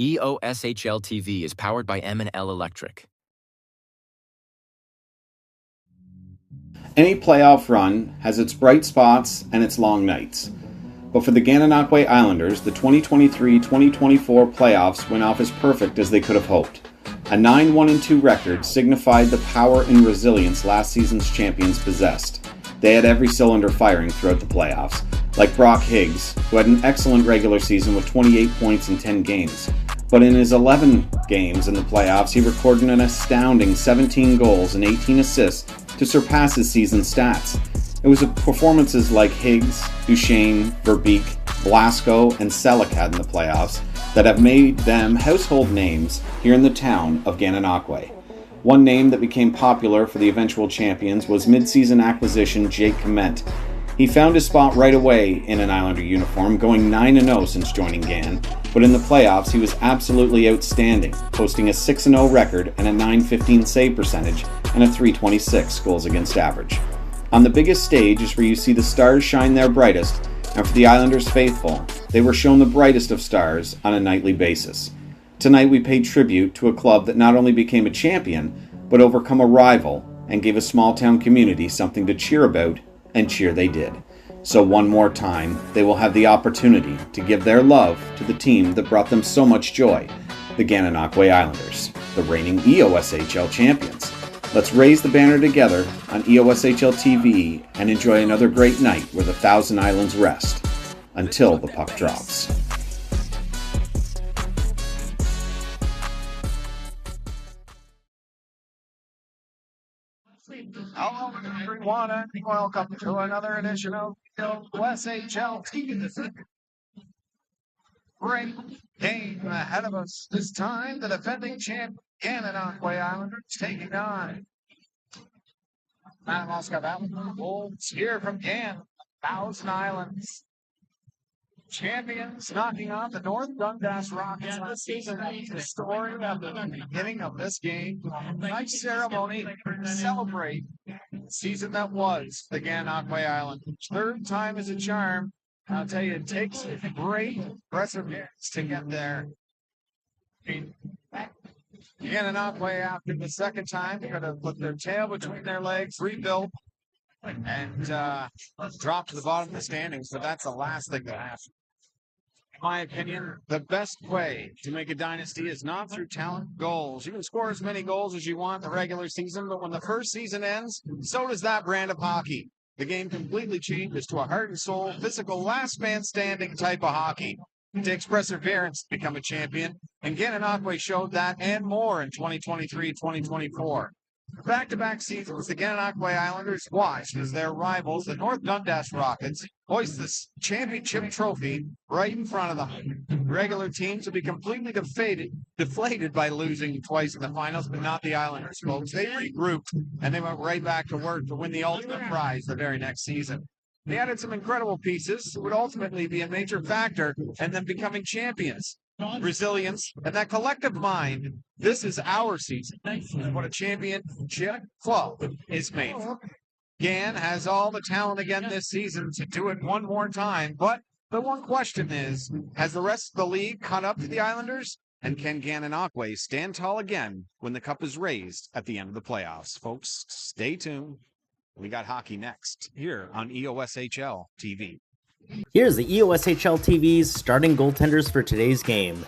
EOSHL TV is powered by M&L Electric. Any playoff run has its bright spots and its long nights. But for the Gananoque Islanders, the 2023-2024 playoffs went off as perfect as they could have hoped. A 9-1-2 record signified the power and resilience last season's champions possessed. They had every cylinder firing throughout the playoffs, like Brock Higgs, who had an excellent regular season with 28 points in 10 games. But in his 11 games in the playoffs, he recorded an astounding 17 goals and 18 assists to surpass his season stats. It was performances like Higgs, Duchesne, Verbeek, Blasco, and Selleck had in the playoffs that have made them household names here in the town of Gananoque. One name that became popular for the eventual champions was mid-season acquisition Jake Clement. He found his spot right away in an Islander uniform, going 9-0 since joining GAN, but in the playoffs he was absolutely outstanding, posting a 6-0 record and a .915 save percentage and a .326 goals against average. On the biggest stage is where you see the stars shine their brightest, and for the Islanders faithful, they were shown the brightest of stars on a nightly basis. Tonight we paid tribute to a club that not only became a champion, but overcome a rival and gave a small town community something to cheer about, and cheer they did. So one more time, they will have the opportunity to give their love to the team that brought them so much joy, the Gananoque Islanders, the reigning EOSHL champions. Let's raise the banner together on EOSHL TV and enjoy another great night where the Thousand Islands rest, until the puck drops. Hello everyone and welcome to another edition of EOSHL TV. Great game ahead of us. This time, the defending champ Gananoque Islanders taking on Gananoque Wolves here from GAN, Thousand Islands. Champions knocking off the North Dundas Rockets last season. The story of the beginning of this game. Nice ceremony to celebrate the season that was the Gananoque Islanders. Third time is a charm. I'll tell you, it takes great perseverance to get there. Gananoque, after the second time, they're going to put their tail between their legs, rebuild, and drop to the bottom of the standings. But that's the last thing that happens. In my opinion, the best way to make a dynasty is not through talent, goals. You can score as many goals as you want in the regular season, but when the first season ends, so does that brand of hockey. The game completely changes to a heart and soul, physical, last man standing type of hockey. It takes perseverance to become a champion, and Gananoque showed that and more in 2023-2024. Back-to-back seasons, the Gananoque Islanders watched as their rivals, the North Dundas Rockets, hoist this championship trophy right in front of them. Regular teams will be completely deflated by losing twice in the finals, but not the Islanders, folks. They regrouped, and they went right back to work to win the ultimate prize the very next season. They added some incredible pieces that would ultimately be a major factor in them becoming champions. Resilience, and that collective mind. This is our season. What a championship club is made for. GAN has all the talent again this season to do it one more time, but the one question is, has the rest of the league caught up to the Islanders? And can Gananoque stand tall again when the cup is raised at the end of the playoffs? Folks, stay tuned. We got hockey next here on EOSHL TV. Here's the EOSHL TV's starting goaltenders for today's game.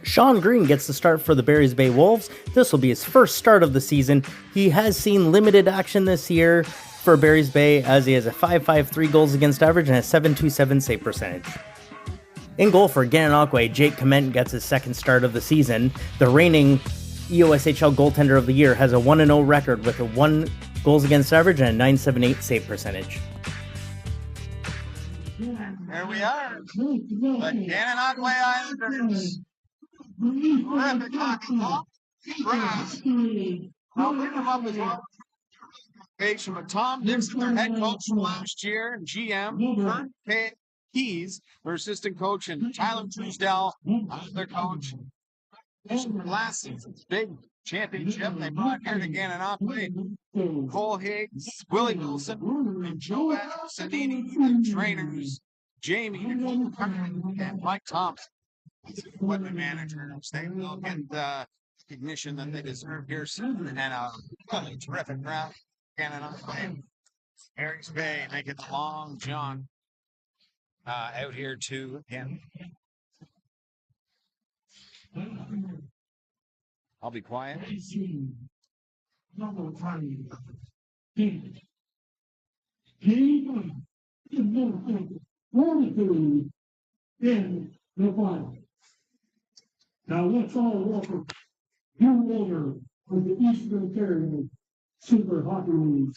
Sean Green gets the start for the Barry's Bay Wolves. This will be his first start of the season. He has seen limited action this year for Barry's Bay, as he has a .553 goals against average and a .727 save percentage. In goal for Gananoque, Jake Clement gets his second start of the season. The reigning EOSHL goaltender of the year has a 1-0 record with a 1 goals against average and a .978 save percentage. Here we are, the Gananoque Islanders. Terrific hockey ball. I'll bring them up as well. Page from Tom Dixon, their head coach from last year, and GM, Kurt Keys, their assistant coach, and Tyler Truesdell, their coach. From last season's big championship, they brought here to Gananoque. Cole Higgs, Willie Wilson, and Joe Sanini, the trainers. Jamie and Mike Thompson. equipment managers. They will get the recognition that they deserve here soon. And a really terrific crowd. Gananoque, Harry's Bay making the long jaunt out here to again. I'll be quiet. In the final. Now let's all welcome new owner of the Eastern Ontario Super Hockey League,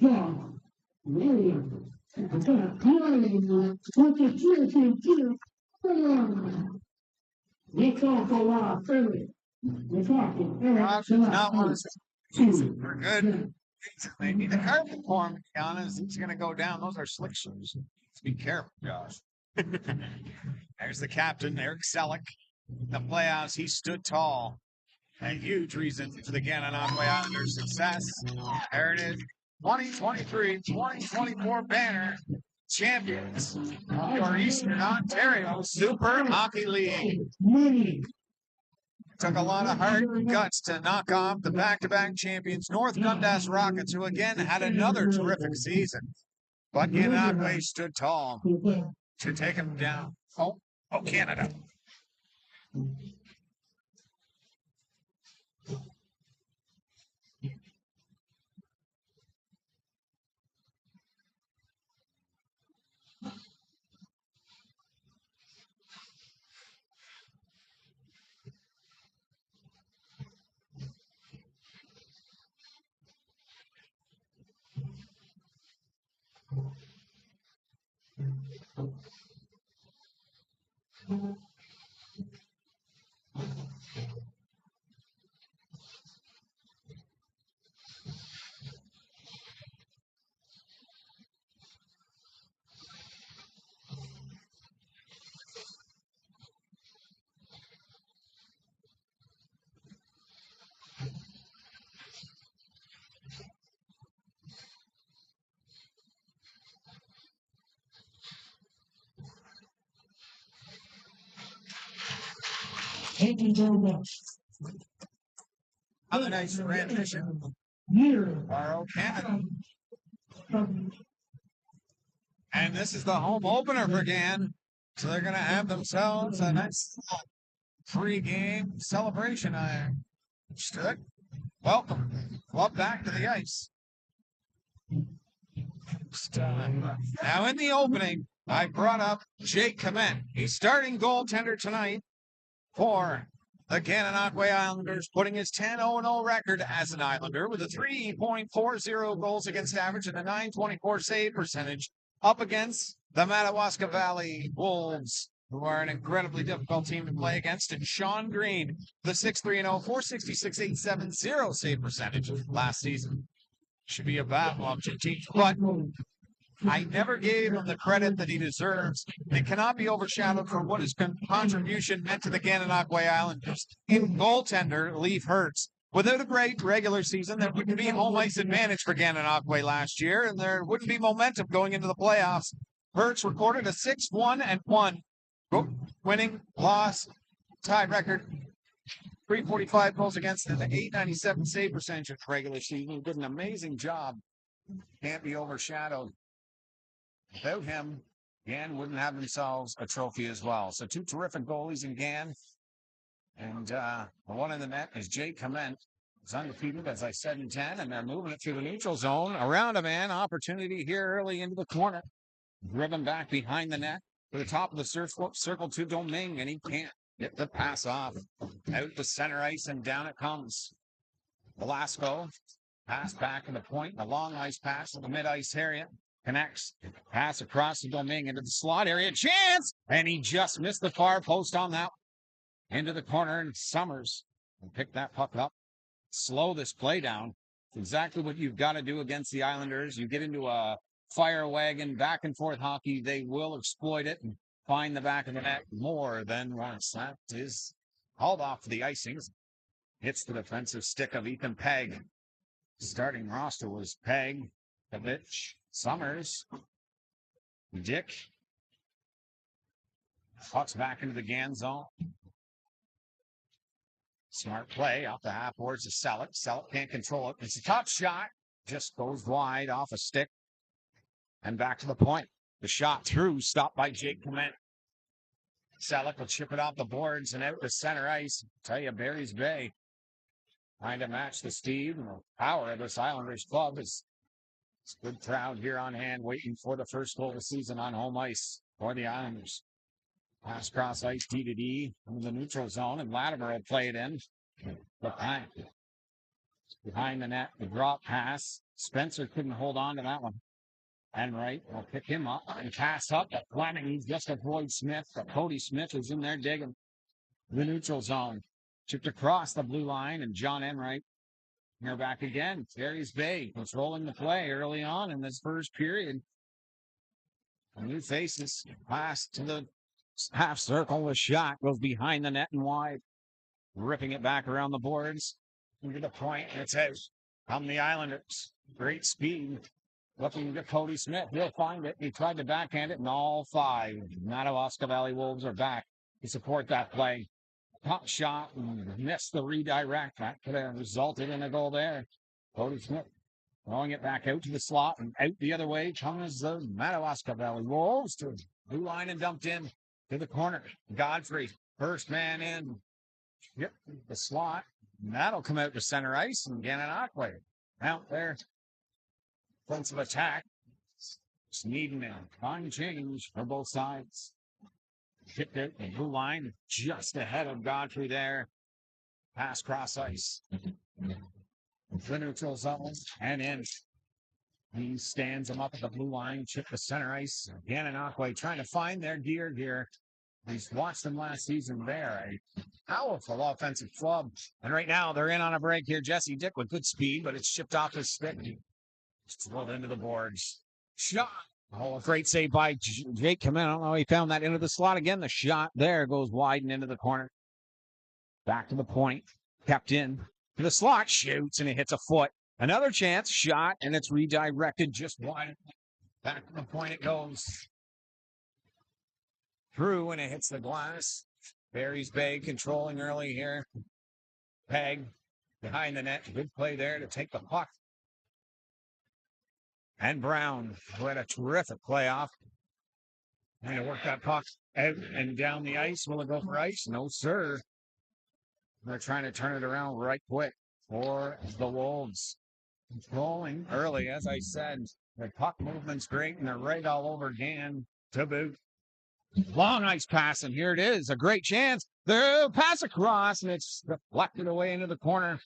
John Williams. With the championship. Let's also laugh, Philly. Let's talk to Rob does not want to super good. Maybe the carpet for him, to be honest. He's going to go down. Those are slick shoes. Let's be careful, Josh. There's the captain, Eric Selleck. In the playoffs, he stood tall. A huge reason for the Gananoque Islanders' success. There it is. 2023-2024 banner champions of your Eastern Ontario Super Hockey League. Took a lot of heart and guts to knock off the back-to-back champions, North Dundas Rockets, who again had another terrific season. But Gananoque stood tall to take them down. Oh, Canada. Thank you very much. Another nice rendition. Here. RO Canada. And this is the home opener for Gan. So they're going to have themselves a nice pre-game celebration. I understood. Welcome. Club back to the ice. Now in the opening, I brought up Jake Clement. He's starting goaltender tonight for the Gananoque Islanders, putting his 10-0-0 record as an Islander with a 3.40 goals against average and a 924 save percentage up against the Madawaska Valley Wolves, who are an incredibly difficult team to play against. And Sean Green, the 6-3-0, 466.870 save percentage last season. Should be a battle of teams, but I never gave him the credit that he deserves. It cannot be overshadowed for what his contribution meant to the Gananoque Islanders. In goaltender, Leaf Hurts. Without a great regular season, there wouldn't be home ice advantage for Gananoque last year, and there wouldn't be momentum going into the playoffs. Hurts recorded a 6-1-1 winning loss tie record. 345 goals against and an 897 save percentage in regular season. He did an amazing job. Can't be overshadowed. Without him, Gan wouldn't have themselves a trophy as well. So two terrific goalies in Gan. And the one in the net is Jake Clement. He's undefeated, as I said, in 10, and they're moving it through the neutral zone. Around a man, opportunity here early into the corner. Driven back behind the net to the top of the circle to Domingue, and he can't get the pass off. Out to center ice, and down it comes. Velasco, pass back to the point, a long ice pass to the mid-ice area. Connects, pass across to Domingue into the slot area. Chance! And he just missed the far post on that. Into the corner, and Summers will pick that puck up. Slow this play down. It's exactly what you've got to do against the Islanders. You get into a fire wagon, back and forth hockey, they will exploit it and find the back of the net more than once. That is hauled off the icing. Hits the defensive stick of Ethan Pegg. Starting roster was Pegg, Kavich, Summers, Dick, Puck's back into the Gan zone. Smart play off the half boards to Selleck. Selleck can't control it. It's a tough shot. Just goes wide off a stick. And back to the point. The shot through, stopped by Jake Clement. Selleck will chip it off the boards and out to center ice. Tell you, Barry's Bay trying to match the Steve and the power of this Islanders club. It's a good crowd here on hand waiting for the first goal of the season on home ice for the Islanders. Pass cross ice D to D in the neutral zone, and Latimer will play it in. Behind the net, the drop pass. Spencer couldn't hold on to that one. Enright will pick him up and pass up. Fleming, he's just avoid Smith. But Cody Smith is in there digging the neutral zone. Chipped across the blue line, and John Enright here back again. Barry's Bay controlling the play early on in this first period. New faces. Pass to the half circle. The shot goes behind the net and wide. Ripping it back around the boards. Into the point. It's out. Come the Islanders. Great speed. Looking to Cody Smith. He'll find it. He tried to backhand it, and all five Madawaska Valley Wolves are back to support that play. Top shot and missed the redirect. That could have resulted in a goal there. Cody Smith throwing it back out to the slot and out the other way comes the Madawaska Valley Wolves to the blue line and dumped in to the corner. Godfrey, first man in. Yep, the slot. And that'll come out to center ice and Gananoque out there. Offensive attack. Just needing a fine change for both sides. Hit the blue line just ahead of Godfrey there. Pass cross ice. The neutral zone and in. He stands him up at the blue line, chip the center ice. Gananoque trying to find their gear here. He's watched them last season there. A powerful offensive club. And right now they're in on a break here. Jesse Dick with good speed, but it's chipped off his stick. It's rolled into the boards. Shot. Oh, a great save by Jake Clement. I don't know how he found that into the slot again. The shot there goes wide and into the corner. Back to the point. Kept in. To the slot. Shoots and it hits a foot. Another chance. Shot and it's redirected just wide. Back to the point it goes. Through and it hits the glass. Barry's Bay controlling early here. Peg behind the net. Good play there to take the puck. And Brown, who had a terrific playoff. Trying to work that puck out and down the ice. Will it go for ice? No, sir. They're trying to turn it around right quick for the Wolves. Controlling early, as I said. The puck movement's great, and they're right all over Gan to boot. Long ice pass, and here it is. A great chance. The pass across, and it's deflected away into the corner.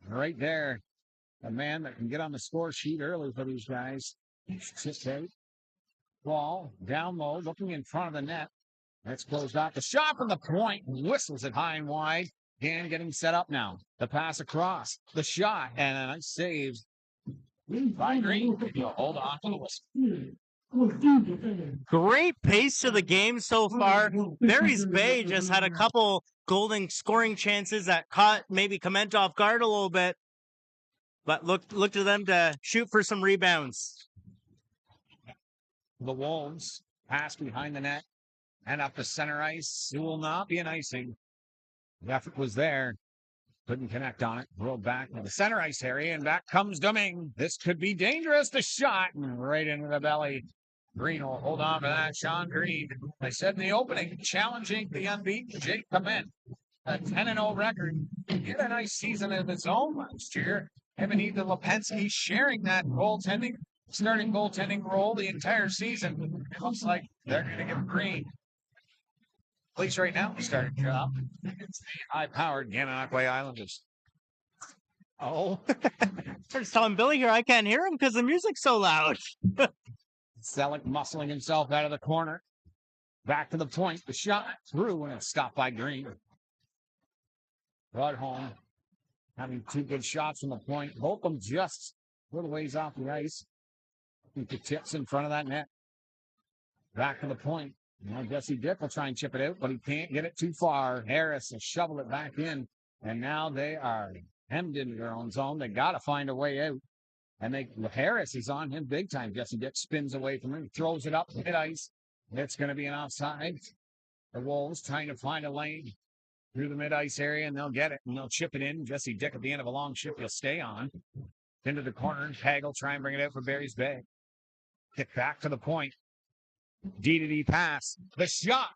Right there. A man that can get on the score sheet early for these guys. Just out. Ball down low, looking in front of the net. That's closed off. The shot from the point. Whistles it high and wide. Gan getting set up now. The pass across. The shot. And a nice save by Green. Hold on to the whistle. Great pace to the game so far. Barry's Bay just had a couple golden scoring chances that caught maybe Clement off guard a little bit. But look to them to shoot for some rebounds. The Wolves pass behind the net and up the center ice. It will not be an icing. The effort was there. Couldn't connect on it. Rolled back to the center ice area, and back comes Domingue. This could be dangerous. The shot right into the belly. Green will hold on to that. Sean Green, I said in the opening, challenging the unbeaten Jake Clement. A 10-0 record. He had a nice season of his own last year. Him and Ethan Lipinski sharing that starting goaltending role the entire season. It looks like they're going to give Green, at least right now, the starting job. It's the high-powered Gananoque Islanders. Oh, I was telling Billy here I can't hear him because the music's so loud. Selleck muscling himself out of the corner. Back to the point. The shot through, and it's stopped by Green. Brought home. Having two good shots from the point. Both of them just a little ways off the ice. I think the tip's in front of that net. Back to the point. Now Jesse Dick will try and chip it out, but he can't get it too far. Harris will shovel it back in. And now they are hemmed into their own zone. They got to find a way out. And Harris is on him big time. Jesse Dick spins away from him, throws it up mid ice. It's going to be an offside. The Wolves trying to find a lane through the mid-ice area, and they'll get it, and they'll chip it in. Jesse Dick at the end of a long shift, he'll stay on. Into the corner, Hagel try and bring it out for Barry's Bay. Kick back to the point. D-to-D pass. The shot.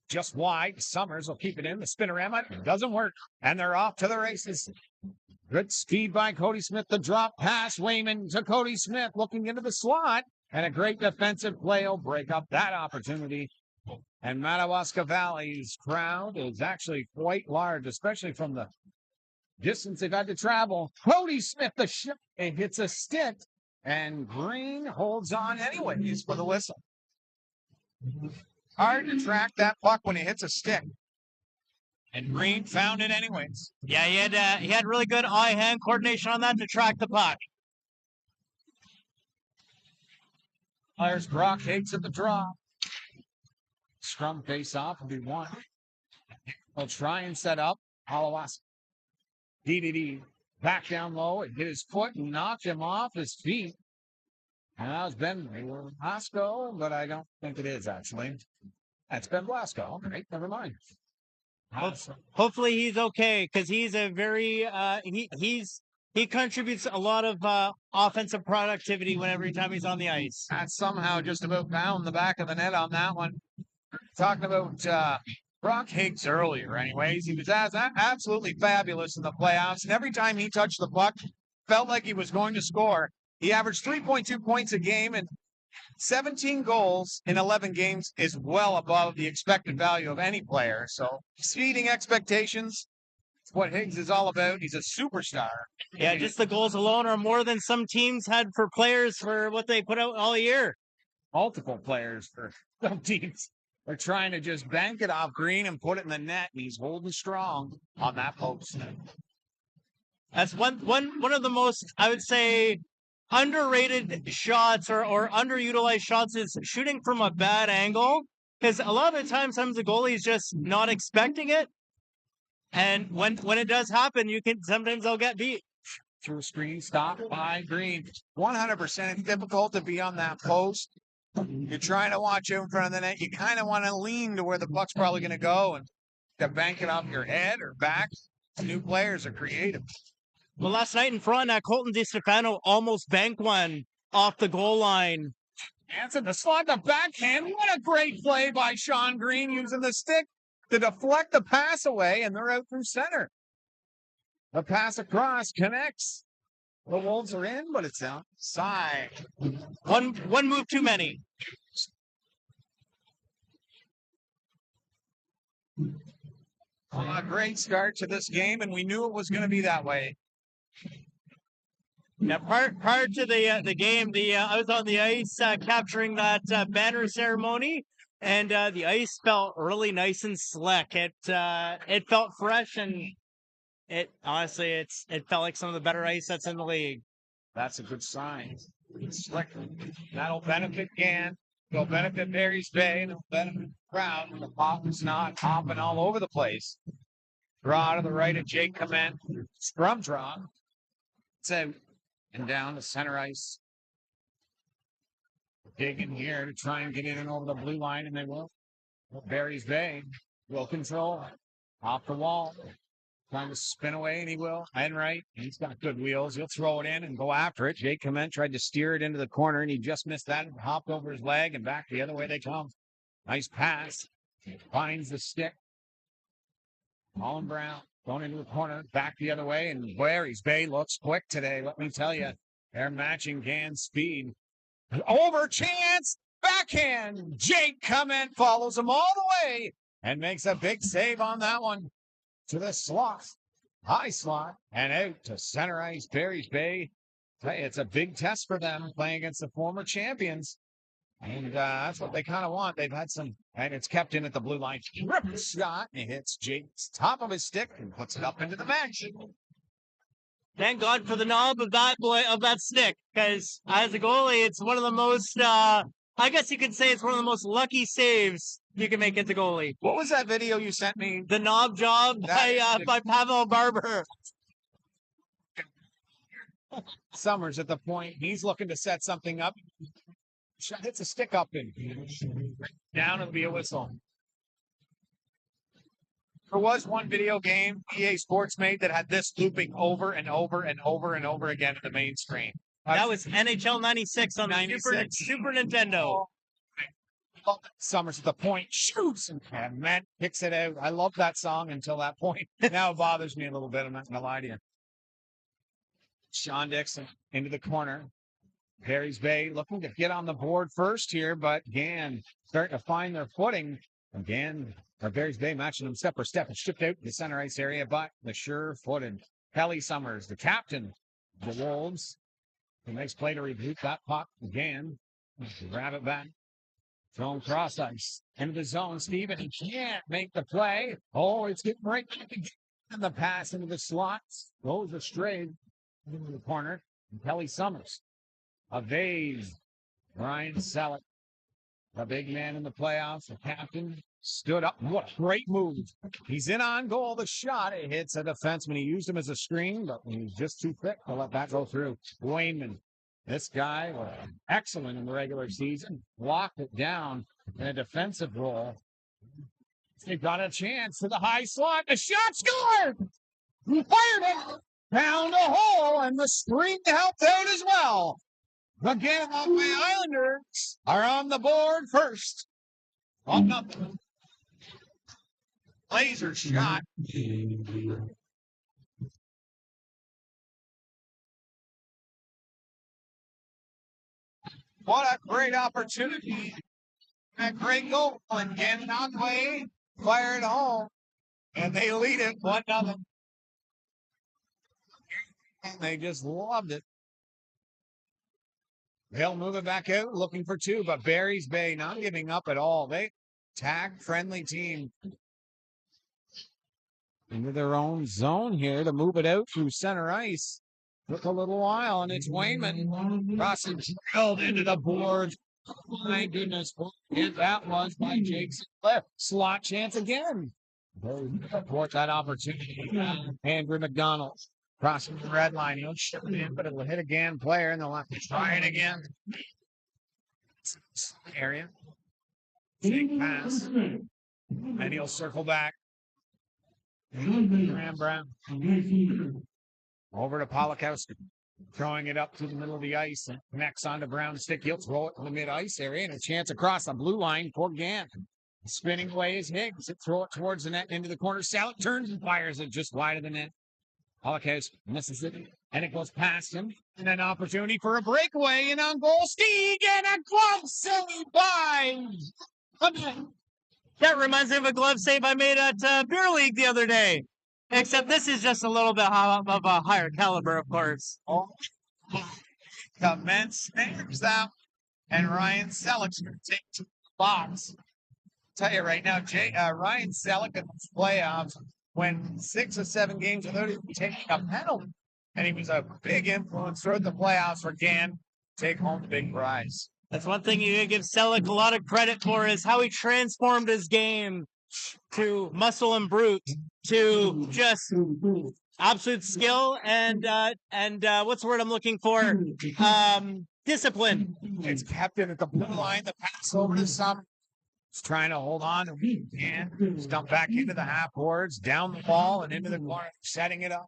Just wide. Summers will keep it in. The spinorama doesn't work, and they're off to the races. Good speed by Cody Smith. The drop pass. Wayman to Cody Smith, looking into the slot, and a great defensive play will break up that opportunity. And Madawaska Valley's crowd is actually quite large, especially from the distance they've had to travel. Cody Smith, the ship, it hits a stick, and Green holds on anyways for the whistle. Hard to track that puck when it hits a stick. And Green found it anyways. Yeah, he had really good eye-hand coordination on that to track the puck. There's Brock Higgs at the draw. Scrum face off will be one. They'll try and set up Halawaska. DDD back down low. It hit his foot and knocked him off his feet. And that was Ben Blasco, but I don't think it is actually. That's Ben Blasco. All right, never mind. Hopefully he's okay, because he's a very he contributes a lot of offensive productivity every time he's on the ice. That somehow just about found the back of the net on that one. Talking about Brock Higgs earlier, anyways. He was absolutely fabulous in the playoffs, and every time he touched the puck, felt like he was going to score. He averaged 3.2 points a game, and 17 goals in 11 games is well above the expected value of any player. So, exceeding expectations, it's what Higgs is all about. He's a superstar. Yeah, just the goals alone are more than some teams had for players for what they put out all year. Multiple players for some teams. They're trying to just bank it off Green and put it in the net, and he's holding strong on that post. That's one of the most, I would say, underrated shots or underutilized shots is shooting from a bad angle. Because a lot of the times, sometimes the goalie's just not expecting it. And when it does happen, sometimes they'll get beat. Through screen, stop by Green. 100%. It's difficult to be on that post. You're trying to watch out in front of the net. You kind of want to lean to where the puck's probably going to go and to bank it off your head or back. New players are creative. Well, last night in front, Colton DiStefano almost banked one off the goal line. Hanson, the slot, the backhand. What a great play by Sean Green using the stick to deflect the pass away, and they're out through center. The pass across connects. The Wolves are in, but it's outside. One move too many. A great start to this game, and we knew it was going to be that way. Now, prior to the game, I was on the ice capturing that banner ceremony, and the ice felt really nice and slick. It felt fresh, and it felt like some of the better ice that's in the league. That's a good sign. It's slick. That'll benefit Gann. It'll benefit Barry's Bay, and it'll benefit the crowd. The pop is not hopping all over the place. Draw to the right of Jake Clement. Scrum draw. It's out and down to center ice. Digging here to try and get in and over the blue line, and they will. Barry's Bay will control. Off the wall. Trying to spin away, and he will. Enright, he's got good wheels. He'll throw it in and go after it. Jake Clement tried to steer it into the corner, and he just missed that and hopped over his leg, and back the other way they come. Nice pass. Finds the stick. Colin Brown going into the corner, back the other way, and Barry's Bay looks quick today. Let me tell you, they're matching Gann's speed. Over chance, backhand. Jake Clement follows him all the way and makes a big save on that one. To the slot, high slot, and out to center ice, Barry's Bay. It's a big test for them playing against the former champions. And that's what they kind of want. They've had some, and it's kept in at the blue line. Rip shot, and he hits Jake's top of his stick and puts it up into the match. Thank God for the knob of that stick, because as a goalie, it's one of the most, I guess you could say it's one of the most lucky saves you can make as a goalie. What was that video you sent me? The knob job by Pavel Barber. Summers at the point. He's looking to set something up. Shot hits a stick up and down, it'll be a whistle. There was one video game, EA Sports made, that had this looping over and over and over and over again at the main screen. That was NHL 96 on the 96. Super Nintendo. Summers at the point, shoots, and man kicks it out. I love that song until that point. Now it bothers me a little bit. I'm not going to lie to you. Sean Dixon into the corner. Barry's Bay looking to get on the board first here, but again, starting to find their footing. Again, Barry's Bay matching them step for step and shipped out to the center ice area, but the sure-footed Kelly Summers, the captain of the Wolves, who makes play to reboot that puck again. Grab it back. Thrown cross ice into the zone. Steven, he can't make the play. Oh, it's getting right back again. And the pass into the slots goes astray into the corner. And Kelly Summers evades Ryan Selleck, the big man in the playoffs. The captain stood up. What a great move. He's in on goal. The shot, it hits a defenseman. He used him as a screen, but he's just too thick to let that go through. Wayman. This guy was excellent in the regular season. Locked it down in a defensive role. They got a chance to the high slot. The shot scored! He fired it! Found a hole, and the screen helped out as well. The Gananoque Islanders are on the board first. On nothing. Laser shot. What a great opportunity. A great goal. And Gananoque fired home. And they lead it 1-0. And they just loved it. They'll move it back out, looking for two, but Barry's Bay not giving up at all. They tag friendly team into their own zone here to move it out through center ice. Took a little while, and it's Wayman crossing drilled into the board. My goodness, what hit that was by Jake's left. Slot chance again. Support that opportunity. Andrew McDonald crossing the red line. He'll ship it in, but it'll hit again. Player, and they'll have to try it again. Area. Big pass. And he'll circle back. Graham Brown. Over to Polakowski. Throwing it up to the middle of the ice. And connects onto Brown's stick. He'll throw it to the mid-ice area. And a chance across the blue line for Gant. Spinning away is Higgs. Throw it towards the net into the corner. Salad turns and fires it just wide of the net. Polakowski misses it. And it goes past him. And an opportunity for a breakaway. And on goal, Stieg. And a glove save by... That reminds me of a glove save I made at Beer League the other day. Except this is just a little bit of a higher caliber, of course. Oh, the men snares that, and Ryan Selleck's going to take to the box. I'll tell you right now, Ryan Selleck in the playoffs went 6 or 7 games without even taking a penalty, and he was a big influence throughout the playoffs for Gan. Take home the big prize. That's one thing you give Selleck a lot of credit for is how he transformed his game to muscle and brute, to just absolute skill and what's the word I'm looking for? Discipline. It's kept him at the blue line. The pass over to Summers. He's trying to hold on and stump back into the half boards, down the ball and into the corner, setting it up.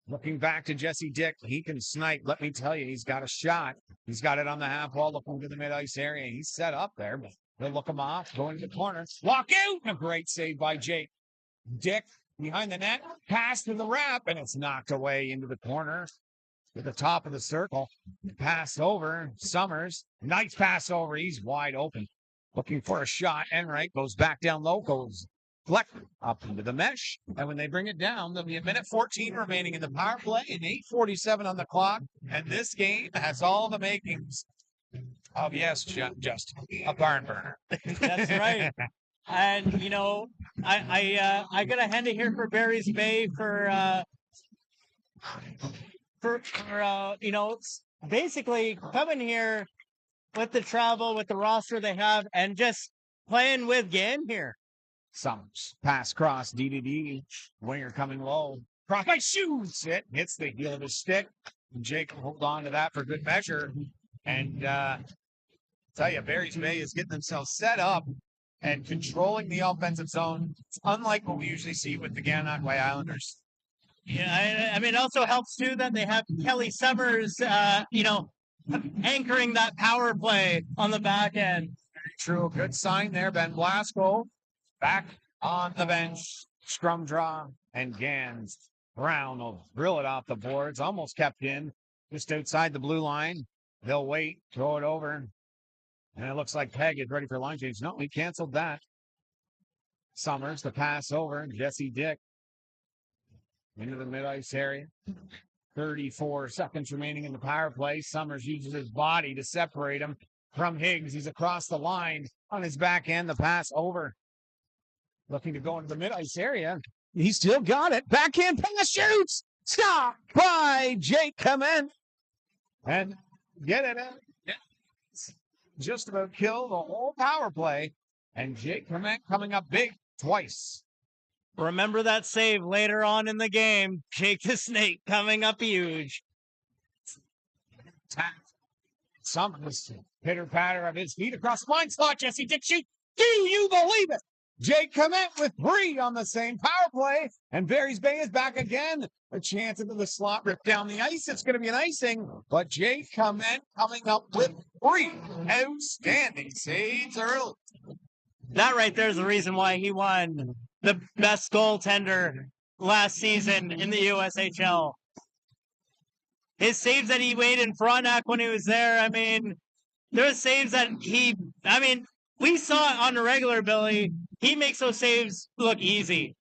Looking back to Jesse Dick. He can snipe. Let me tell you, he's got a shot. He's got it on the half wall, looking to the mid-ice area. He's set up there, but they'll look him off, going to the corner. Walk out! A great save by Jake. Dick behind the net. Pass to the wrap, and it's knocked away into the corner. To the top of the circle. Pass over. Summers. Nice pass over. He's wide open. Looking for a shot. Enright goes back down low. Goes fleck up into the mesh. And when they bring it down, there'll be 1:14 remaining in the power play and 8:47 on the clock. And this game has all the makings of, yes, just a barn burner. That's right. And, you know, I got to hand it here for Barry's Bay for you know, basically coming here with the travel, with the roster they have, and just playing with Gan here. Summers. Pass cross, D. Winger coming low. Cross by shoots it. Hits the heel of his stick. And Jake will hold on to that for good measure. And tell you, Barry's Bay is getting themselves set up and controlling the offensive zone. It's unlike what we usually see with the Gananoque Islanders. Yeah, I mean, it also helps too that they have Kelly Summers, anchoring that power play on the back end. Very true. Good sign there. Ben Blasco back on the bench. Scrum draw and Gans. Brown will drill it off the boards. Almost kept in just outside the blue line. They'll wait, throw it over. And it looks like Peg is ready for line change. No, he canceled that. Summers, the pass over. Jesse Dick into the mid-ice area. 34 seconds remaining in the power play. Summers uses his body to separate him from Higgs. He's across the line on his back end. The pass over. Looking to go into the mid-ice area. He still got it. Backhand pass, shoots. Stopped by Jake Clement. And get it in. Just about kill the whole power play. And Jake Clement coming up big twice. Remember that save later on in the game. Jake the Snake coming up huge. Summers, pitter patter of his feet across the line slot. Jesse Dick shoot. Do you believe it? Jake Clement with 3 on the same power play. And Barry's Bay is back again. A chance into the slot, ripped down the ice. It's going to be an icing. But Jake Clement coming up with 3 outstanding saves early. That right there is the reason why he won the best goaltender last season in the USHL. His saves that he made in Frontenac when he was there, I mean, there were saves that we saw it on the regular, Billy. He makes those saves look easy.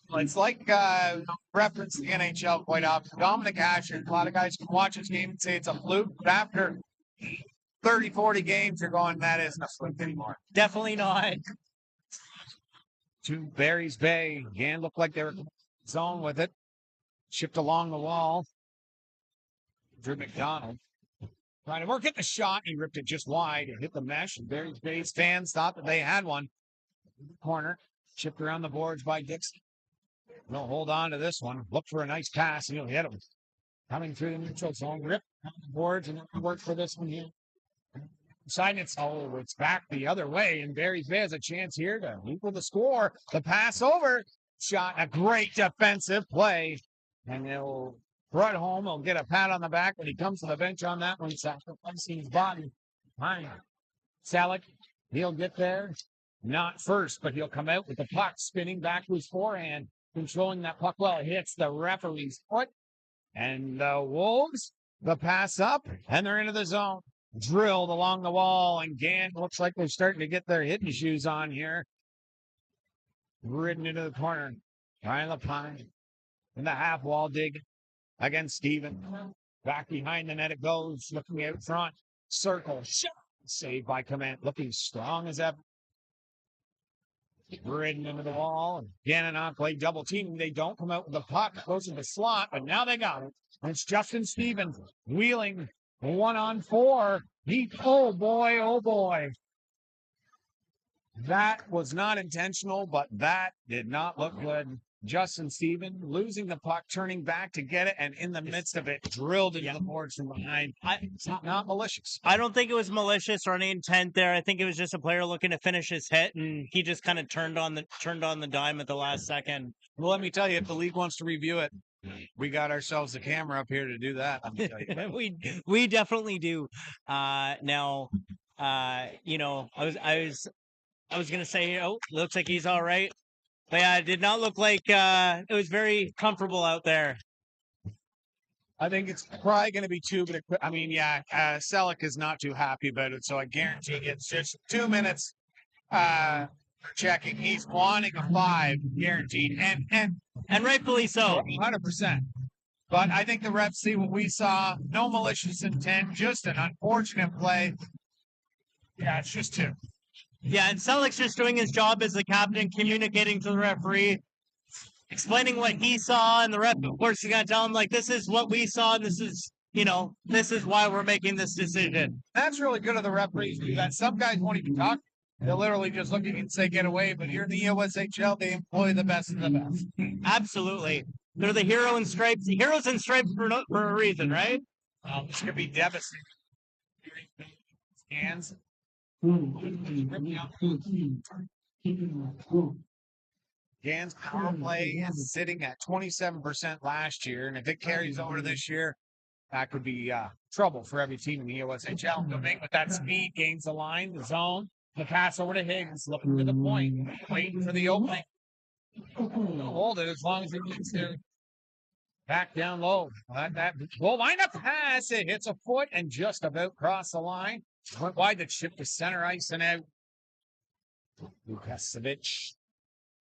Well, it's like reference the NHL quite often. Dominic Asher, a lot of guys can watch his game and say it's a fluke, but after 30, 40 games, you're going, that isn't a fluke anymore. Definitely not. To Barry's Bay. Again, looked like they were zone with it. Shipped along the wall. Drew McDonald trying to work at the shot. He ripped it just wide and hit the mesh. And Barry's Bay's fans thought that they had one. Corner. Chipped around the boards by Dixon. They'll hold on to this one. Look for a nice pass and he'll hit him. Coming through the neutral zone. Rip on the boards and work for this one here. It's back the other way, and Barry's Bay has a chance here to equal the score. The pass over, shot, a great defensive play, and they'll throw it home. He'll get a pat on the back when he comes to the bench on that one, sacrificing his body. Fine. Selleck, he'll get there, not first, but he'll come out with the puck spinning back to his forehand, controlling that puck well. It hits the referee's foot, and the Wolves, the pass up, and they're into the zone. Drilled along the wall, and Gant looks like they're starting to get their hitting shoes on here. Ridden into the corner. Ryan Lapine in the half wall dig against Steven. Back behind the net it goes, looking out front. Circle. Shot. Saved by Clement. Looking strong as ever. Ridden into the wall. Gananoque play double teaming. They don't come out with the puck. Goes to the slot, but now they got it. And it's Justin Stevens wheeling 1-on-4. Oh boy. That was not intentional, but that did not look good. Justin Stevens losing the puck, turning back to get it, and in the midst of it, drilled into the boards from behind. It's not malicious. I don't think it was malicious or any intent there. I think it was just a player looking to finish his hit, and he just kind of turned on the dime at the last second. Well, let me tell you, if the league wants to review it, we got ourselves a camera up here to do that. Let me tell you. we definitely do. I was gonna say, looks like he's all right. But yeah, it did not look like it was very comfortable out there. I think it's probably going to be 2, but Selleck is not too happy about it, so I guarantee it's just 2 minutes checking. He's wanting a 5, guaranteed, and rightfully so, 100%. But I think the refs see what we saw. No malicious intent, just an unfortunate play. Yeah, it's just 2. Yeah, and Selleck's just doing his job as the captain, communicating to the referee, explaining what he saw, and the ref, of course, is going to tell him, like, this is what we saw, and this is why we're making this decision. That's really good of the referees to do that. Some guys won't even talk. They'll literally just look at you and say, get away. But here in the USHL, they employ the best of the best. Absolutely. They're the heroes and stripes for a reason, right? This could be devastating. Hands. Gan's power play is sitting at 27% last year, and if it carries over this year, that could be trouble for every team in the USHL. Domingue with that speed gains the line, the zone, the pass over to Higgs, looking to the point, waiting for the opening. Hold it as long as it needs to. Back down low. That goal line up pass. It hits a foot and just about crossed the line. Went wide the chip to center ice and out. Lukasevic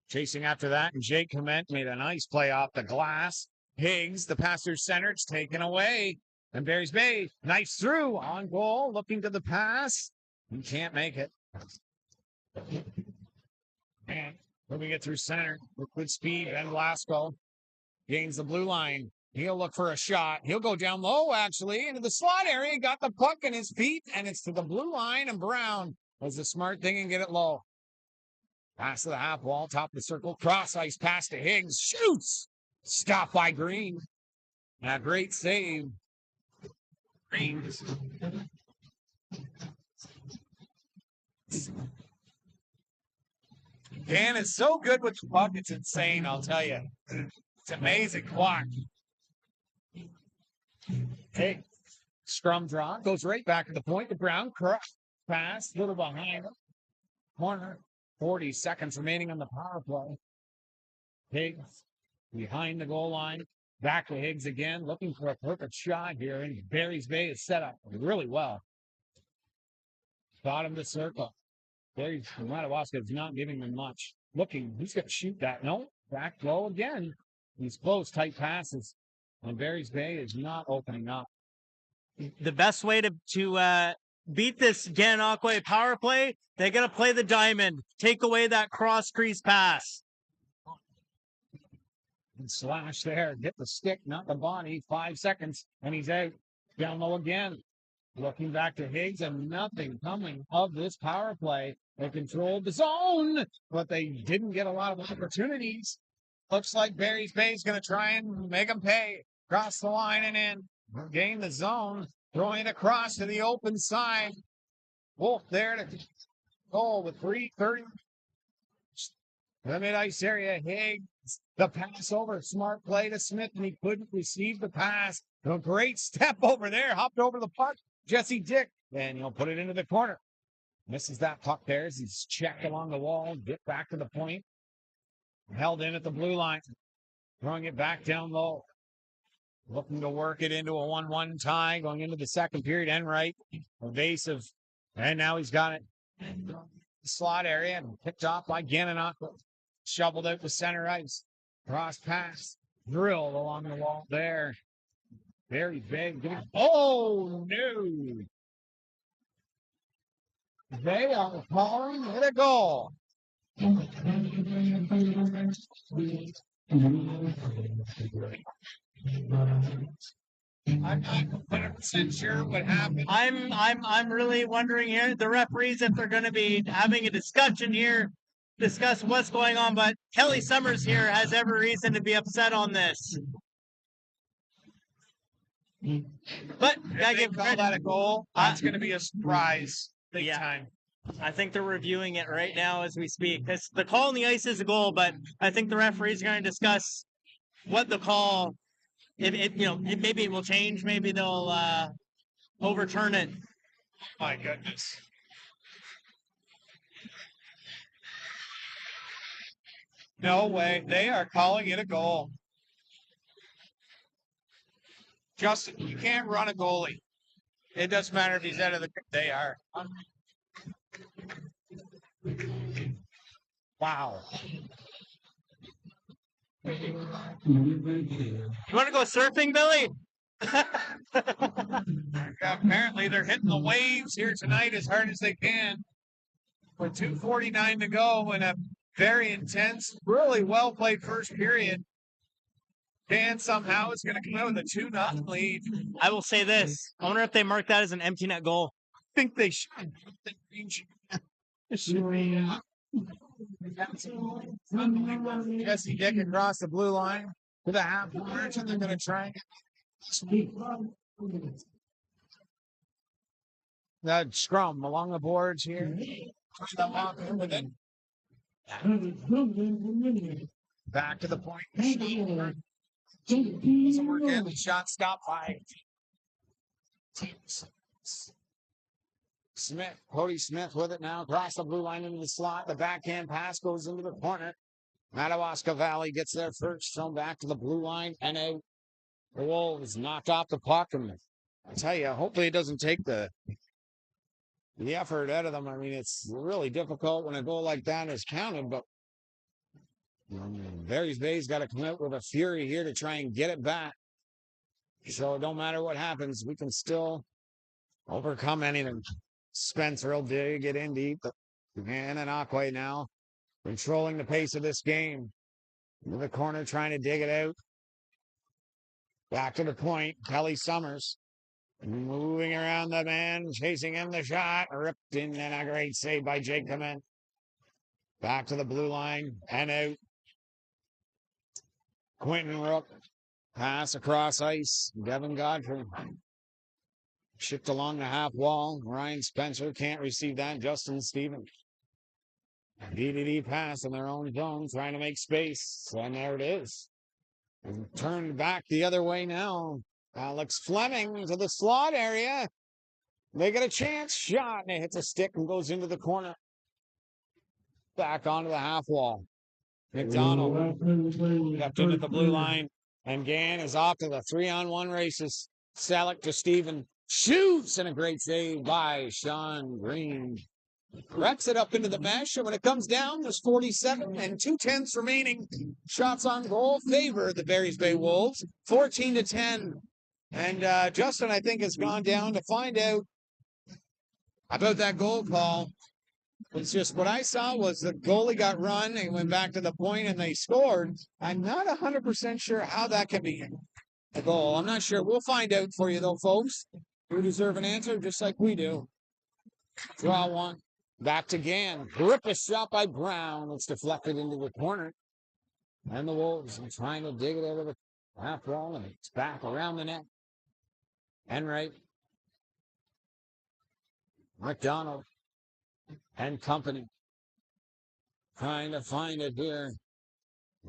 chasing after that, and Jake Clement made a nice play off the glass. Higgs, the passer center, it's taken away. And Barry's Bay, nice through on goal, looking to the pass. He can't make it. And moving it through center with good speed, and Lasco gains the blue line. He'll look for a shot. He'll go down low, actually, into the slot area. Got the puck in his feet, and it's to the blue line, and Brown does the smart thing and get it low. Pass to the half wall, top of the circle, cross ice pass to Higgs, shoots! Stopped by Green. A great save. Green. Dan is so good with the puck, it's insane, I'll tell you. It's amazing watch. Hey, scrum draw, goes right back to the point. The Brown cross pass, little behind him. Corner, 40 seconds remaining on the power play. Higgs behind the goal line. Back to Higgs again, looking for a perfect shot here. And Barry's Bay is set up really well. Bottom of the circle. Barry's Madawaska is not giving him much. Looking, he's going to shoot that. No, back low again. These close, tight passes. And Barry's Bay is not opening up. The best way to beat this Gananoque power play, they got to play the diamond. Take away that cross crease pass. And slash there. Get the stick, not the body. 5 seconds. And he's out. Down low again. Looking back to Higgs, and nothing coming of this power play. They controlled the zone, but they didn't get a lot of opportunities. Looks like Barry's Bay is going to try and make them pay. Cross the line and in. Gain the zone. Throwing it across to the open side. Wolf there to goal with 3:30. The mid-ice area. Higgs. The pass over. Smart play to Smith, and he couldn't receive the pass. A great step over there. Hopped over the puck. Jesse Dick. And he'll put it into the corner. Misses that puck there as he's checked along the wall. Get back to the point. Held in at the blue line. Throwing it back down low. Looking to work it into a 1-1 tie. Going into the second period. Enright. Evasive. And now he's got it. Slot area. And picked off by Gananoque. Shoveled out to center ice. Cross pass. Drilled along the wall there. Very big. Oh, no. They are calling it a goal. I'm not 100% sure what happened. I'm really wondering here, the referees, if they're going to be having a discussion here, discuss what's going on. But Kelly Summers here has every reason to be upset on this. But if they call that a goal, that's going to be a surprise. Big time. I think they're reviewing it right now as we speak. The call on the ice is a goal, but I think the referees are going to discuss what the call. Maybe it will change. Maybe they'll overturn it. My goodness. No way. They are calling it a goal. Justin, you can't run a goalie. It doesn't matter if he's out of the. They are. Wow. You want to go surfing, Billy? Apparently, they're hitting the waves here tonight as hard as they can. With 2:49 to go in a very intense, really well played first period. Dan somehow is going to come out with a 2-0 lead. I will say this. I wonder if they mark that as an empty net goal. I think they should. Jesse Dick across the blue line to the half march, and they're going to try that scrum along the boards here. Back to the point. Doesn't work in. Shot stopped by Smith. Cody Smith with it now. Across the blue line into the slot. The backhand pass goes into the corner. Madawaska Valley gets there first. Thrown back to the blue line. And the Wolves knocked off the puck. And I tell you, hopefully it doesn't take the effort out of them. I mean, it's really difficult when a goal like that is counted, but Barry's Bay's got to come out with a fury here to try and get it back. So it don't matter what happens, we can still overcome anything. Spencer will dig it in deep. Gananoque now controlling the pace of this game. Into the corner trying to dig it out. Back to the point. Kelly Summers moving around the man, chasing him the shot. Ripped in and a great save by Jake Clement. Back to the blue line and out. Quentin Rook. Pass across ice. Devin Godfrey. Shipped along the half wall. Ryan Spencer can't receive that. Justin Stevens. DDD pass in their own zone, trying to make space. And there it is. And turned back the other way now. Alex Fleming to the slot area. They get a chance. Shot. And it hits a stick and goes into the corner. Back onto the half wall. McDonald kept into the blue line. And Gann is off to the 3-on-1 races. Selleck to Steven. Shoots, and a great save by Sean Green. Wrecks it up into the mesh, and when it comes down, there's 47 and 2/10 remaining. Shots on goal favor the Barry's Bay Wolves, 14-10. And Justin, I think, has gone down to find out about that goal call. It's just what I saw was the goalie got run and went back to the point and they scored. I'm not 100% sure how that can be a goal. I'm not sure. We'll find out for you, though, folks. You deserve an answer just like we do. Draw one. Back to Gann. Terrific shot by Brown. It's deflected into the corner. And the Wolves are trying to dig it out of the half wall, and it's back around the net. Enright. McDonald. And company. Trying to find it here.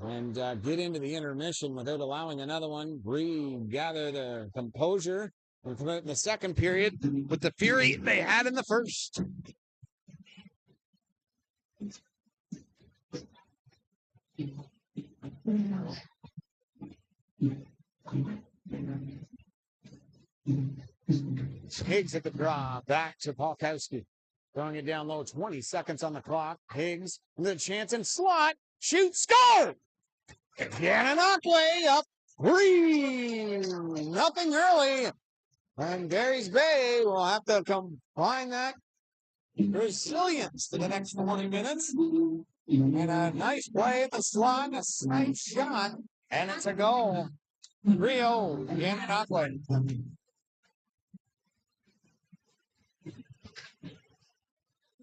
And get into the intermission without allowing another one. Regather their composure. And come out in the second period with the fury they had in the first. Higgs at the draw. Back to Polkowski. Throwing it down low. 20 seconds on the clock. Higgs with a chance in slot. Shoot, score! Gananoque up 3-0 early. And Barry's Bay will have to combine that resilience for the next 40 minutes. And a nice play at the slot, a nice shot, and it's a goal. 3-0, Gananoque.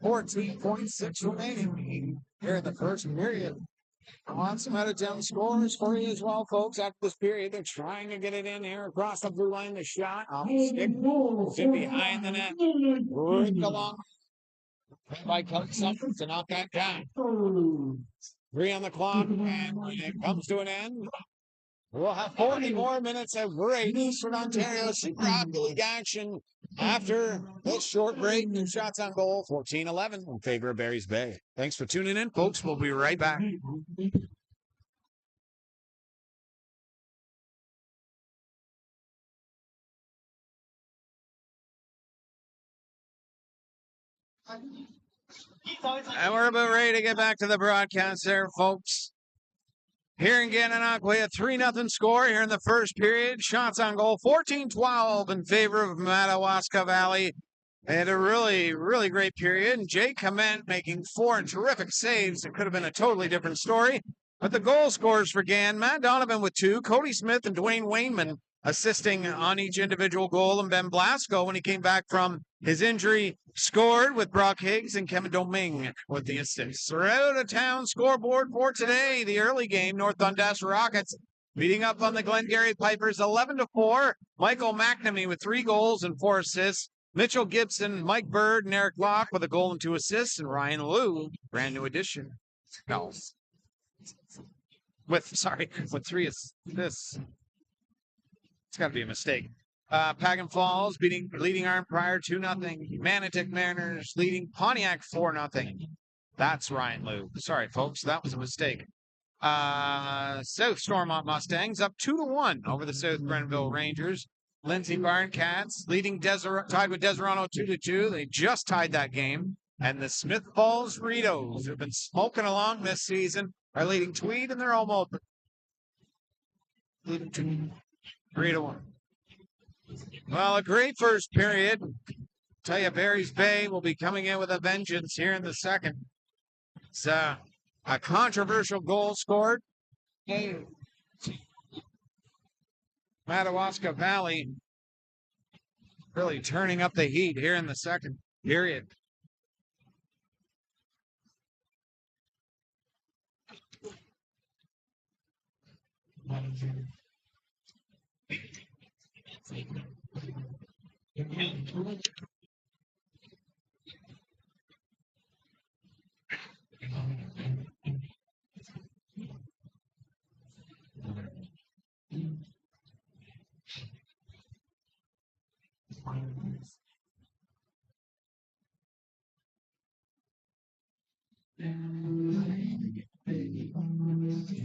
14.6 remaining here in the first period. I want some out-of-town scores for you as well, folks. After this period, they're trying to get it in here across the blue line. The shot off the stick. Sit behind the net. Ripped along by Kelly Summers to knock that down. 3 on the clock, and when it comes to an end, we'll have 40 more minutes of great Eastern Ontario Super Hockey League action after this short break. New shots on goal, 14-11 in favor of Barry's Bay. Thanks for tuning in, folks. We'll be right back. And we're about ready to get back to the broadcast there, folks. Here in Gananoque, a 3-0 score here in the first period. Shots on goal, 14-12 in favor of Madawaska Valley. And a really, really great period. And Jake Clement making 4 terrific saves. It could have been a totally different story. But the goal scorers for Gann, Matt Donovan with 2, Cody Smith and Dwayne Wainman assisting on each individual goal. And Ben Blasco, when he came back from his injury, scored with Brock Higgs and Kevin Domingue with the assists. Out of town scoreboard for today, the early game, North Dundas Rockets beating up on the Glengarry Pipers 11-4. Michael McNamee with 3 goals and 4 assists. Mitchell Gibson, Mike Bird, and Eric Locke with a goal and 2 assists. And Ryan Liu, brand new addition, No. With 3 is this. It's got to be a mistake. Pagan Falls beating Leading Arm Prior 2-0. Manitic Mariners leading Pontiac 4-0. That's Ryan Lou. Sorry, folks, that was a mistake. South Stormont Mustangs up 2-1 over the South Grenville Rangers. Lindsay Barncats leading tied with Deserano 2-2. They just tied that game. And the Smith Falls Ritos, who've been smoking along this season, are leading Tweed in their home open. Leading Tweed 3-1. Well, a great first period. Tell you, Barry's Bay will be coming in with a vengeance here in the second. It's a controversial goal scored. Madawaska Valley really turning up the heat here in the second period.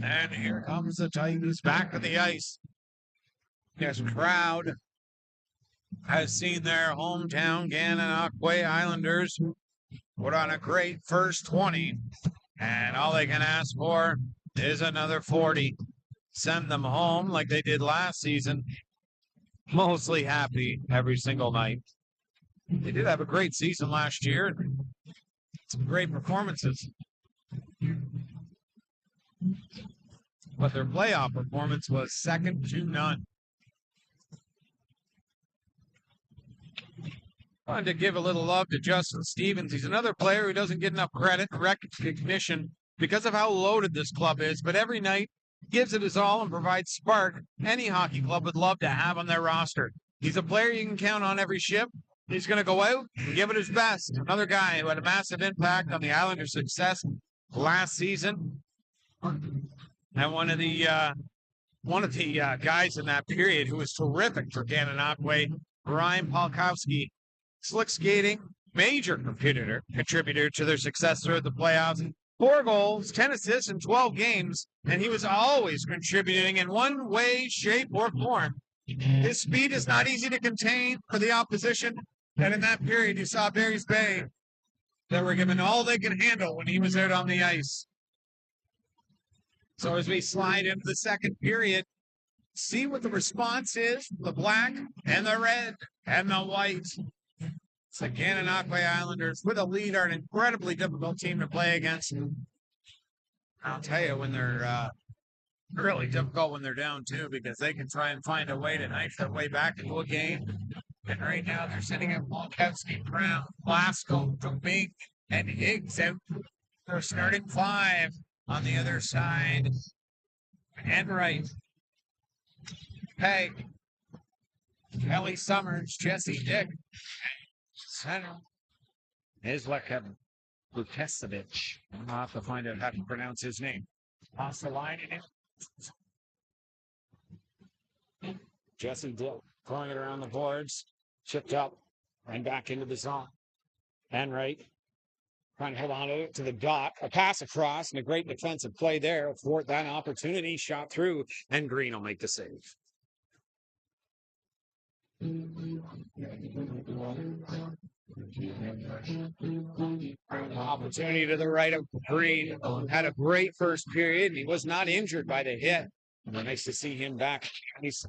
And here comes the Titans back to the ice. This crowd has seen their hometown Gananoque Islanders put on a great first 20. And all they can ask for is another 40. Send them home like they did last season. Mostly happy every single night. They did have a great season last year. Some great performances. But their playoff performance was second to none. I wanted to give a little love to Justin Stevens. He's another player who doesn't get enough credit and recognition because of how loaded this club is. But every night, gives it his all and provides spark any hockey club would love to have on their roster. He's a player you can count on every shift. He's going to go out and give it his best. Another guy who had a massive impact on the Islanders' success last season. And one of the guys in that period who was terrific for Gananoque, Brian Polkowski. Slick skating, major contributor to their success throughout the playoffs. 4 goals, 10 assists in 12 games, and he was always contributing in one way, shape, or form. His speed is not easy to contain for the opposition, and in that period you saw Barry's Bay that were given all they could handle when he was out on the ice. So as we slide into the second period, see what the response is, the black and the red and the white. It's the Gananoque Islanders with a lead are an incredibly difficult team to play against. I'll tell you, when they're really difficult when they're down too, because they can try and find a way to knife their way back into a game. And right now they're sitting at Polkowski, Brown, Glasgow, Domingue, and Higgs out. They're starting 5 on the other side. And right. Peg, Kelly Summers, Jesse Dick. Center is Lukesevich. I'll have to find out how to pronounce his name. Off the line in it. Jesse Dick throwing it around the boards, chipped up and back into the zone. And right, trying to hold on to the dot. A pass across and a great defensive play there. Thwart that opportunity, shot through, and Green will make the save. Opportunity to the right of Green. Had a great first period. He was not injured by the hit. Nice to see him back. He's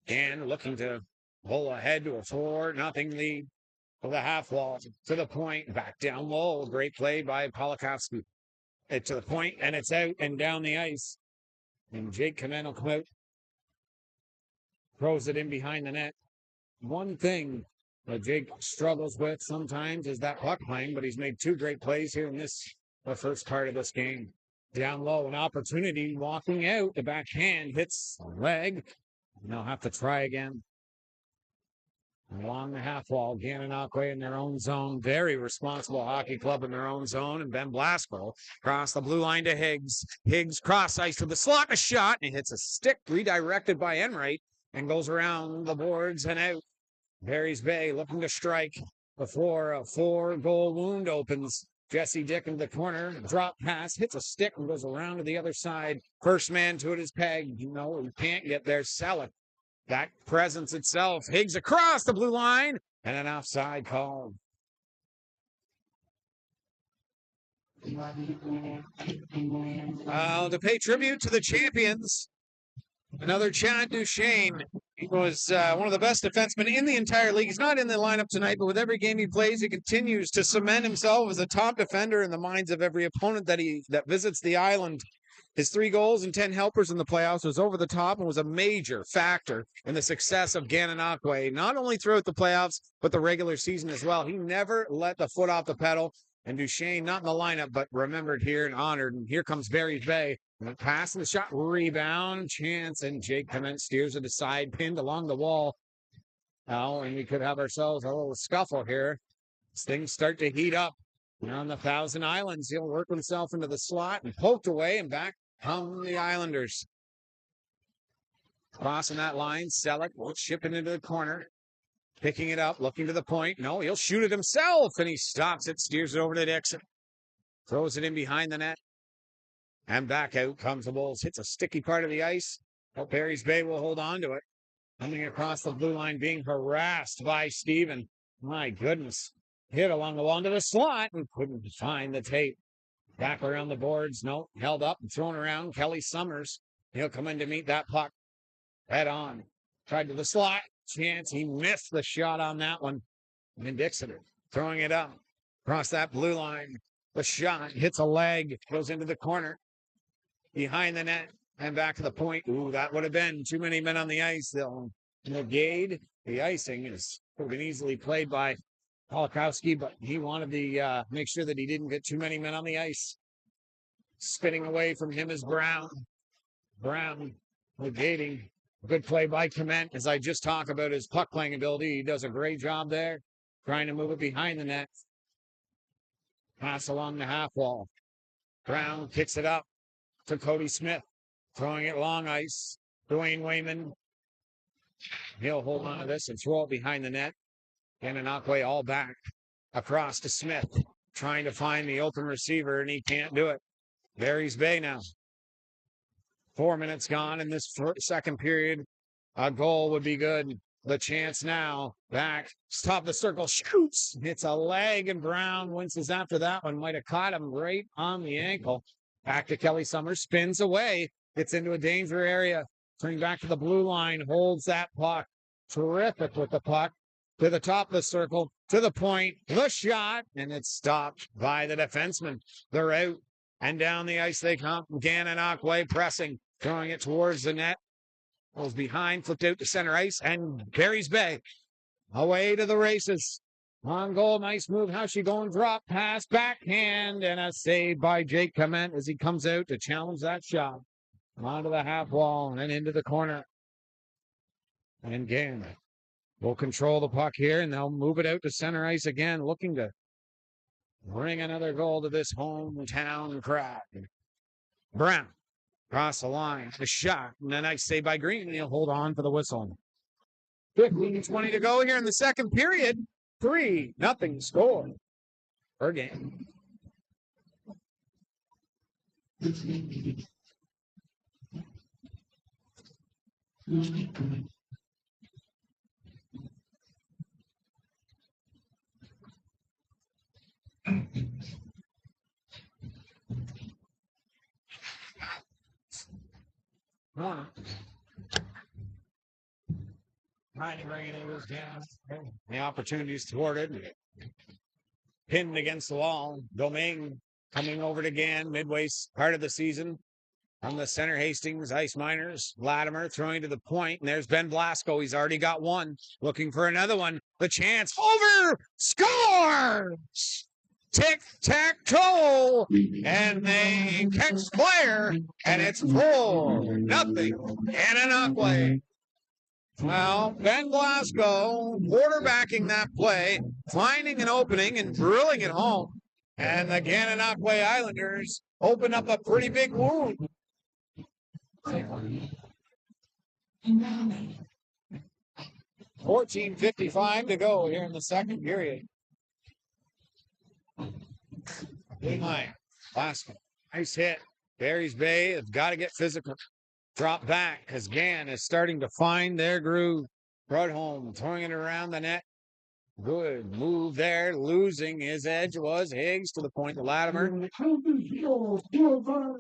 again looking to pull ahead to a 4-0 lead for the half wall. To the point, back down low. Great play by Polakowski. To the point, and it's out and down the ice. And Jake Kamen will come out. Throws it in behind the net. One thing that Jake struggles with sometimes is that puck playing, but he's made 2 great plays here in the first part of this game. Down low, an opportunity, walking out. The backhand hits a leg. And they'll have to try again. Along the half wall, Gananoque in their own zone. Very responsible hockey club in their own zone. And Ben Blasco across the blue line to Higgs. Higgs cross ice to the slot, a shot, and he hits a stick redirected by Enright and goes around the boards and out. Barry's Bay looking to strike before a 4-goal wound opens. Jesse Dick in the corner, drop pass, hits a stick and goes around to the other side. First man to it is pegged. You know, you can't get there. Selleck. That presence itself. Higgs across the blue line and an offside call. To pay tribute to the champions, another Chad Duchesne. He was one of the best defensemen in the entire league. He's not in the lineup tonight, but with every game he plays, he continues to cement himself as a top defender in the minds of every opponent that visits the island. His 3 goals and 10 helpers in the playoffs was over the top and was a major factor in the success of Gananoque, not only throughout the playoffs, but the regular season as well. He never let the foot off the pedal, and Duchesne not in the lineup, but remembered here and honored. And here comes Barry's Bay. And the pass and the shot, rebound, chance, and Jake Clement steers it aside, pinned along the wall. Oh, and we could have ourselves a little scuffle here as things start to heat up. And on the Thousand Islands, he'll work himself into the slot and poked away and back come the Islanders. Crossing that line, Selleck shipping into the corner, picking it up, looking to the point. No, he'll shoot it himself, and he stops it, steers it over to Dixon, throws it in behind the net, and back out comes the Wolves. Hits a sticky part of the ice. Hope Barry's Bay will hold on to it. Coming across the blue line, being harassed by Steven. My goodness. Hit along the wall into the slot and couldn't find the tape. Back around the boards. No, held up and thrown around. Kelly Summers. He'll come in to meet that puck. Head on. Tried to the slot. Chance. He missed the shot on that one. And Dixon throwing it up. Across that blue line. The shot hits a leg. Goes into the corner. Behind the net. And back to the point. Ooh, that would have been too many men on the ice. They'll negate the icing. Is been easily played by Polakowski, but he wanted to make sure that he didn't get too many men on the ice. Spinning away from him is Brown. Brown negating. Good play by Clement. As I just talked about his puck playing ability, he does a great job there, trying to move it behind the net. Pass along the half wall. Brown kicks it up to Cody Smith, throwing it long ice. Dwayne Wayman. He'll hold on to this and throw it behind the net. Gananoque all back across to Smith, trying to find the open receiver, and he can't do it. Barry's Bay now. 4 minutes gone in this second period. A goal would be good. The chance now. Back. Top of the circle. Shoots. Hits a leg, and Brown winces after that one. Might have caught him right on the ankle. Back to Kelly Summers. Spins away. Gets into a danger area. Turning back to the blue line. Holds that puck. Terrific with the puck. To the top of the circle, to the point, the shot, and it's stopped by the defenseman. They're out, and down the ice they come. Gananoque pressing, throwing it towards the net. Goes behind, flipped out to center ice, and Barry's Bay away to the races. On goal, nice move. How's she going? Drop pass, backhand, and a save by Jake Clement as he comes out to challenge that shot. Onto the half wall and into the corner. And Gann will control the puck here, and they'll move it out to center ice again, looking to bring another goal to this hometown crowd. Brown across the line, a shot, and a nice save by Green, and he'll hold on for the whistle. 15-20 to go here in the second period. 3-0 score per game. Trying to bring it in this down. The opportunities toward it. Pinned against the wall. Domingue coming over it again midway part of the season. From the center, Hastings, Ice Miners, Latimer throwing to the point, and there's Ben Blasco. He's already got one. Looking for another one. The chance. Over! Scores! Tic-tac-toe! And they catch Blair, and it's 4-0. Gananoque. Well, Ben Glasgow quarterbacking that play, finding an opening and drilling it home. And the Gananoque Islanders open up a pretty big wound. 14:55 to go here in the second period. Behind. Last one. Nice hit. Barry's Bay have got to get physical. Drop back because Gann is starting to find their groove. Brudholm throwing it around the net. Good move there. Losing his edge was Higgs to the point to Latimer.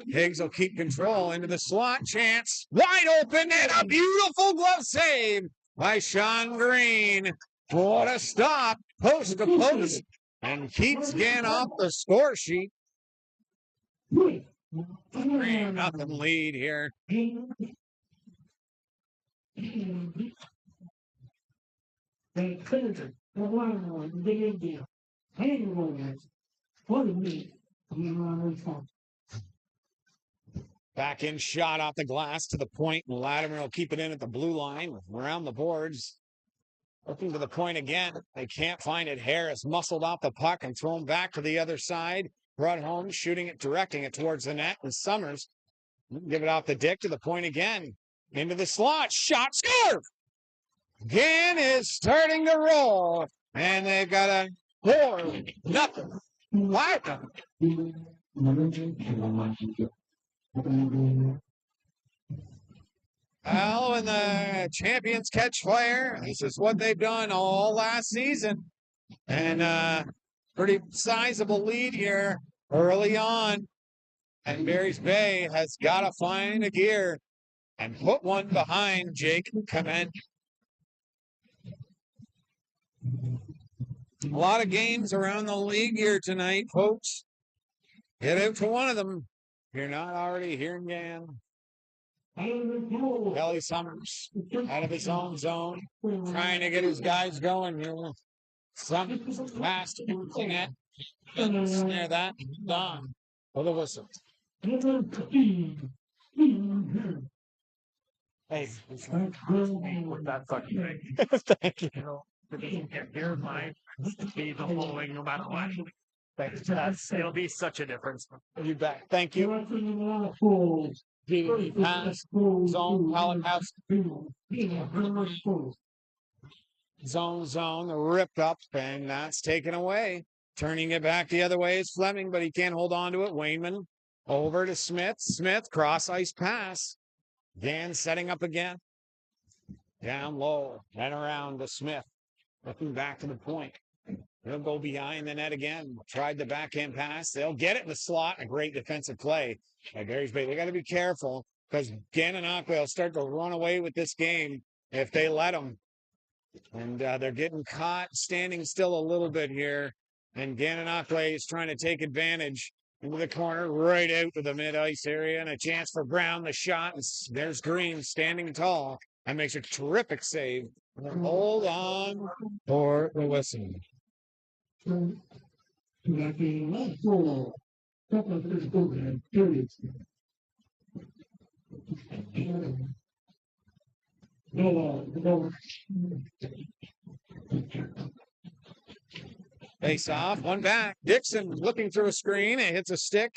Higgs will keep control into the slot. Chance. Wide open and a beautiful glove save by Sean Green. What a stop. Post to post. And keeps Gann off the score sheet. 3-0 lead here. Back in shot off the glass to the point, and Latimer will keep it in at the blue line around the boards. Looking to the point again. They can't find it. Harris muscled off the puck and thrown back to the other side. Brought home, shooting it, directing it towards the net. And Summers give it off the dick to the point again. Into the slot. Shot, score! Gann is starting to roll. And they've got a 4-0. What? Well, when the champions catch fire, this is what they've done all last season. And pretty sizable lead here early on. And Barry's Bay has got to find a gear and put one behind Jake Clement. A lot of games around the league here tonight, folks. Get out to one of them. If you're not already here in Gann. Kelly Summers out of his own zone, trying to get his guys going here. Some fast thing at snare that done for the whistle. Hey, with that fucking thing. Thank you. If it doesn't get your mind, be the following no matter what. It'll be such a difference. You bet. Thank you. Pass, zone, pallet house. Zone, ripped up, and that's taken away. Turning it back the other way is Fleming, but he can't hold on to it. Wainman over to Smith. Smith, cross ice pass. Gann setting up again. Down low, and around to Smith. Looking back to the point. He'll go behind the net again. Tried the backhand pass. They'll get it in the slot. A great defensive play by Barry's Bay. They got to be careful because Gananoque will start to run away with this game if they let them. And they're getting caught standing still a little bit here. And Gananoque is trying to take advantage into the corner, right out to the mid-ice area. And a chance for Brown, the shot. And there's Green standing tall. And makes a terrific save. Hold on for the whistle. Face off, one back. Dixon looking through a screen. It hits a stick.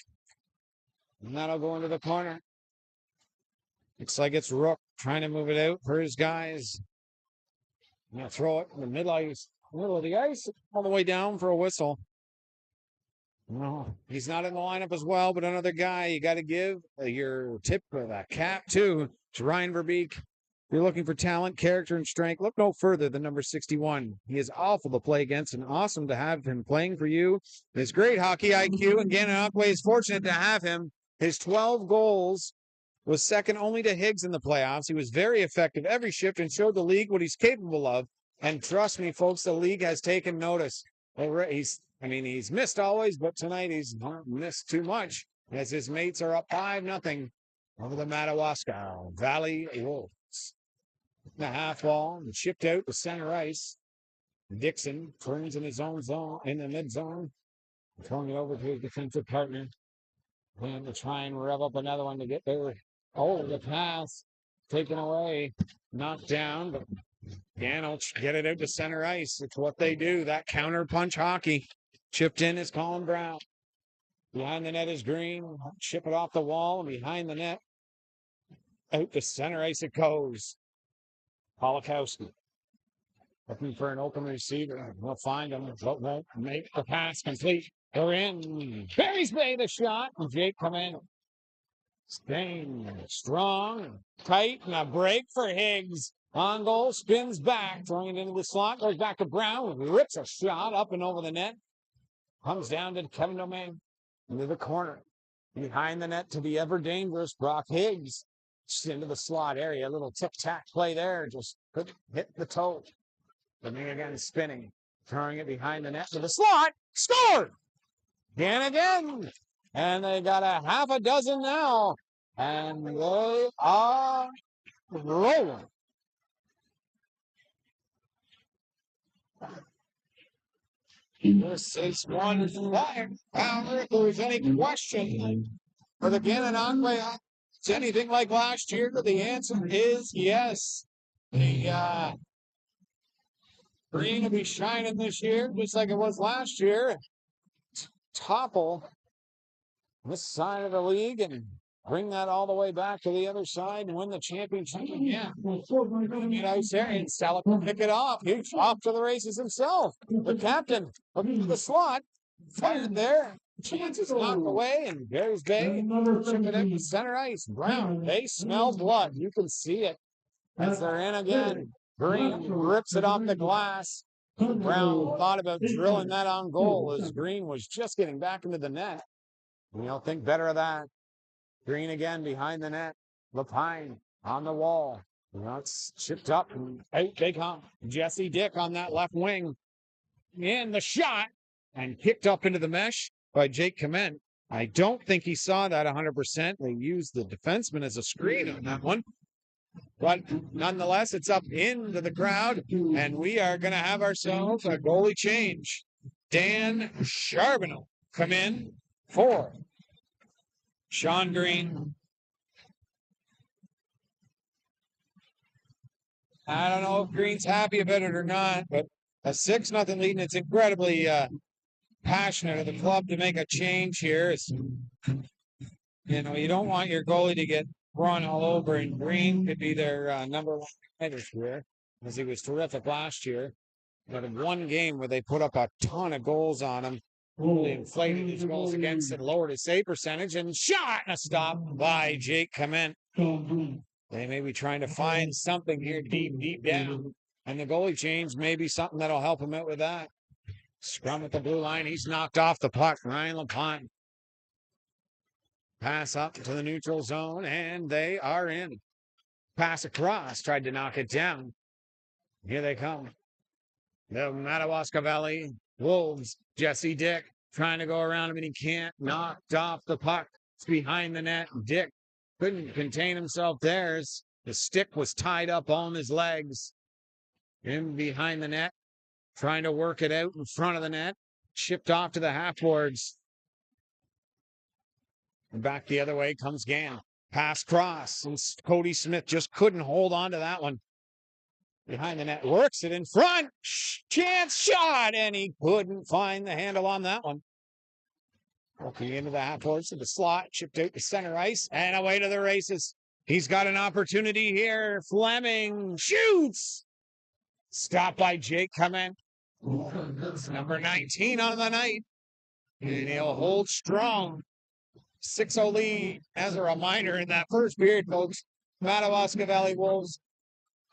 And that'll go into the corner. Looks like it's Rook trying to move it out for his guys. I'm going to throw it in the middle of the ice, all the way down for a whistle. No, he's not in the lineup as well, but another guy you got to give your tip for that cap to Ryan Verbeek. If you're looking for talent, character, and strength, look no further than number 61. He is awful to play against and awesome to have him playing for you. His great hockey IQ, and Gananoque is fortunate to have him. His 12 goals was second only to Higgs in the playoffs. He was very effective every shift and showed the league what he's capable of. And trust me, folks, the league has taken notice. He's missed always, but tonight he's not missed too much as his mates are up 5-0 over the Madawaska Valley Wolves. The half wall and shipped out to center ice. Dixon turns in his own zone, in the mid zone, throwing it over to his defensive partner. And to try and rev up another one to get there. Oh, the pass taken away, knocked down, but Dan will get it out to center ice. It's what they do, that counter punch hockey. Chipped in is Colin Brown. Behind the net is Green. Chip it off the wall, and behind the net, out to center ice it goes. Polakowski looking for an open receiver. We'll find him, but won't make the pass complete. They're in. Barry's made the shot, and Jake come in. Staying strong, tight, and a break for Higgs. On goal, spins back, throwing it into the slot, goes back to Brown, rips a shot up and over the net. Comes down to Kevin Domingue into the corner. Behind the net to the ever dangerous Brock Higgs. Just into the slot area. A little tic-tac play there. Just couldn't hit the toe. Domingue again spinning. Throwing it behind the net to the slot. Scored! Again. And they got a half a dozen now. And they are rolling. This is one fire. However, if there's any question for the Gananoque, it's anything like last year, the answer is yes. The green will be shining this year, just like it was last year. Topple this side of the league and bring that all the way back to the other side and win the championship again. You know, and Stella will pick it off. He's off to the races himself. The captain looking to the slot, fired there. Chances knocked away, and Barry's Bay chip it into center ice. Brown, they smell blood. You can see it as they're in again. Green rips it off the glass. Brown thought about drilling that on goal as Green was just getting back into the net. You know, think better of that. Green again behind the net. Lapine on the wall. You know, it's chipped up and out they come. Jesse Dick on that left wing. In the shot and kicked up into the mesh by Jake Clement. I don't think he saw that 100%. They used the defenseman as a screen on that one. But nonetheless, it's up into the crowd, and we are going to have ourselves a goalie change. Dan Charbonneau come in for Sean Green. I don't know if Green's happy about it or not, but a 6-0 lead, and it's incredibly passionate of the club to make a change here. It's, you know, you don't want your goalie to get run all over, and Green could be their number one guy this year, as he was terrific last year. But in one game where they put up a ton of goals on him, really inflated his goals against and lowered his save percentage, and shot and a stop by Jake Clement. They may be trying to find something here deep down, and the goalie change may be something that'll help him out with that. Scrum at the blue line. He's knocked off the puck. Ryan LaPont. Pass up to the neutral zone, and they are in. Pass across. Tried to knock it down. Here they come. The Madawaska Valley Wolves. Jesse Dick trying to go around him, and he can't. Knocked off the puck. It's behind the net. Dick couldn't contain himself there. The stick was tied up on his legs. In behind the net. Trying to work it out in front of the net. Shipped off to the half boards. And back the other way comes Gann. Pass cross. And Cody Smith just couldn't hold on to that one. Behind the net. Works it in front. Chance shot. And he couldn't find the handle on that one. Looking into the half boards to the slot. Chipped out to center ice. And away to the races. He's got an opportunity here. Fleming shoots. Stopped by Jake Clement. It's number 19 on the night. And he'll hold strong. 6-0 lead. As a reminder, in that first period, folks, Madawaska Valley Wolves,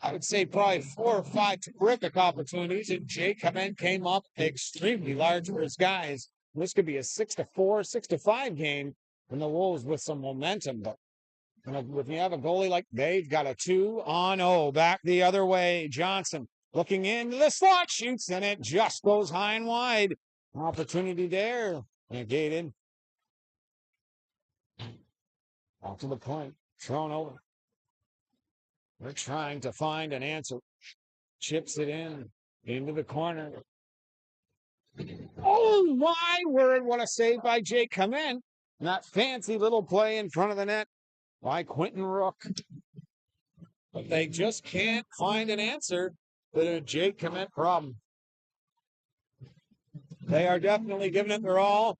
I would say probably 4 or 5 terrific opportunities, and Jake Clement came up extremely large for his guys. This could be a 6-4, 6-5 game, and the Wolves with some momentum. But you know, if you have a goalie like they've got a 2-0, back the other way. Johnson looking into the slot, shoots, and it just goes high and wide. Opportunity there. Negated. Off to the point. Thrown over. They're trying to find an answer. Chips it in. Into the corner. Oh, my word. What a save by Jake Clement. And that fancy little play in front of the net by Quentin Rook. but they just can't find an answer to the Jake Commit problem. They are definitely giving it their all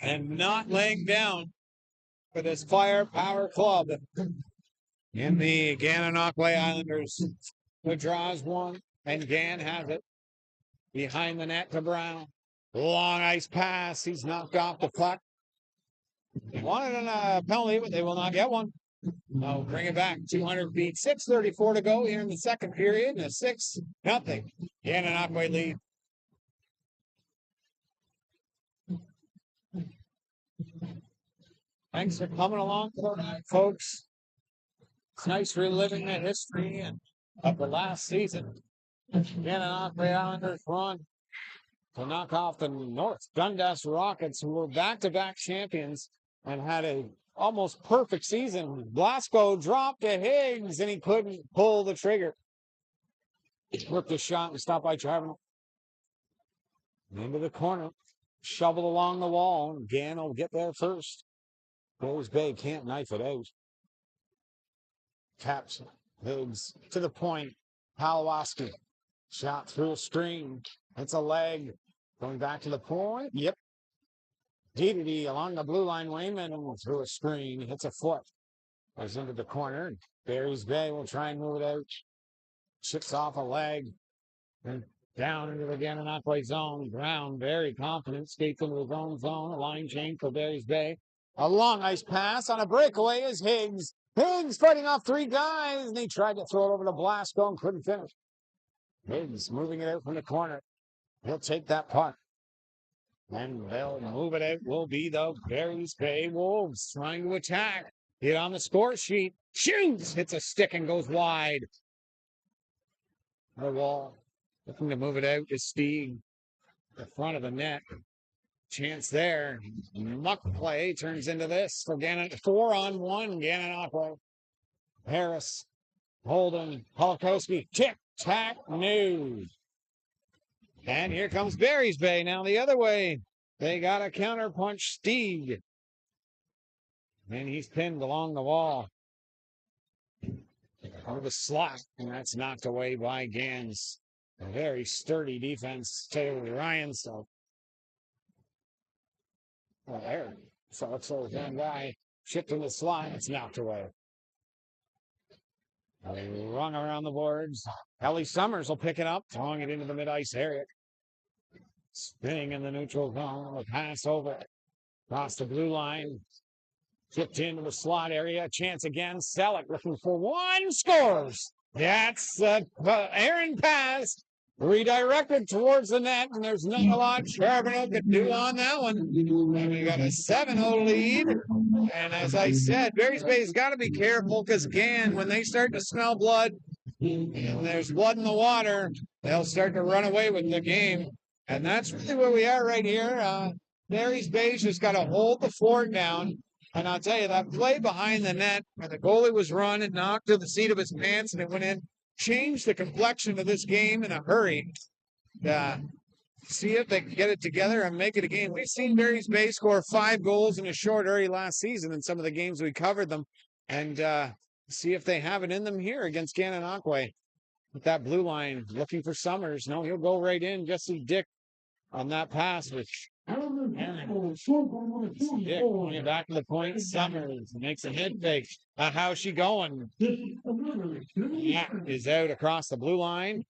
and not laying down for this firepower club in the Gananoque Islanders, who draws one, and Gan has it behind the net to Brown. Long ice pass. He's knocked off the puck. Wanted a penalty, but they will not get one. No, bring it back. 200 feet. 6:34 to go here in the second period. And a 6-0 Gananoque lead. Thanks for coming along tonight, folks. It's nice reliving the history of the last season. Gananoque Islanders run to knock off the North Dundas Rockets, who were back-to-back champions and had a almost perfect season. Blasco dropped to Higgs, and he couldn't pull the trigger. Worked a shot and stopped by Travis. Into the corner, shoveled along the wall, and Gann will get there first. Rose Bay can't knife it out. Taps Higgs to the point. Palawaski shot through a screen. It's a leg. Going back to the point. Yep. DDD along the blue line. Wayman through a screen. Hits a foot. Goes into the corner. Barry's Bay will try and move it out. Chips off a leg. And down into the Gananoque zone. Brown, very confident. Skates into his own zone. A line change for Barry's Bay. A long ice pass on a breakaway is Higgs. Higgs fighting off three guys. And he tried to throw it over to Blasco and couldn't finish. Higgs moving it out from the corner. He'll take that puck. And they'll move it out. Will be the Barry's Bay Wolves trying to attack. Get on the score sheet. Shoots! Hits a stick and goes wide. The wall. Looking to move it out is Stieg. The front of the net. Chance there. Muck play turns into this for Gananoque. 4-on-1 Gananoque. Harris. Holden. Polakowski. Tick-tack news. And here comes Barry's Bay. Now the other way. They got a counterpunch Stieg. And he's pinned along the wall. Over the slot. And that's knocked away by Gans. A very sturdy defense. Taylor Ryan. So there. So it's one guy shipped in the slot. It's knocked away. They run around the boards. Ellie Summers will pick it up, throwing it into the mid-ice area. Spinning in the neutral zone. A pass over. Across the blue line. Tipped into the slot area. Chance again. Selleck looking for one. Scores. That's Aaron pass. Redirected towards the net, and there's not a lot Charbonneau could do on that one. And we got a 7-0 lead. And as I said, Barry's Bay's got to be careful because Gann, when they start to smell blood, and there's blood in the water, they'll start to run away with the game. And that's really where we are right here. Barry's Bay's just got to hold the fort down. And I'll tell you, that play behind the net where the goalie was run and knocked to the seat of his pants and it went in, changed the complexion of this game in a hurry. See if they can get it together and make it a game. We've seen Barry's Bay score 5 goals in a short area last season in some of the games we covered them. And see if they have it in them here against Gananoque. With that blue line, looking for Summers. No, he'll go right in. Jesse Dick on that pass, which Dick going back to the point. Summers makes a head fake. How's she going? Yeah, is out across the blue line.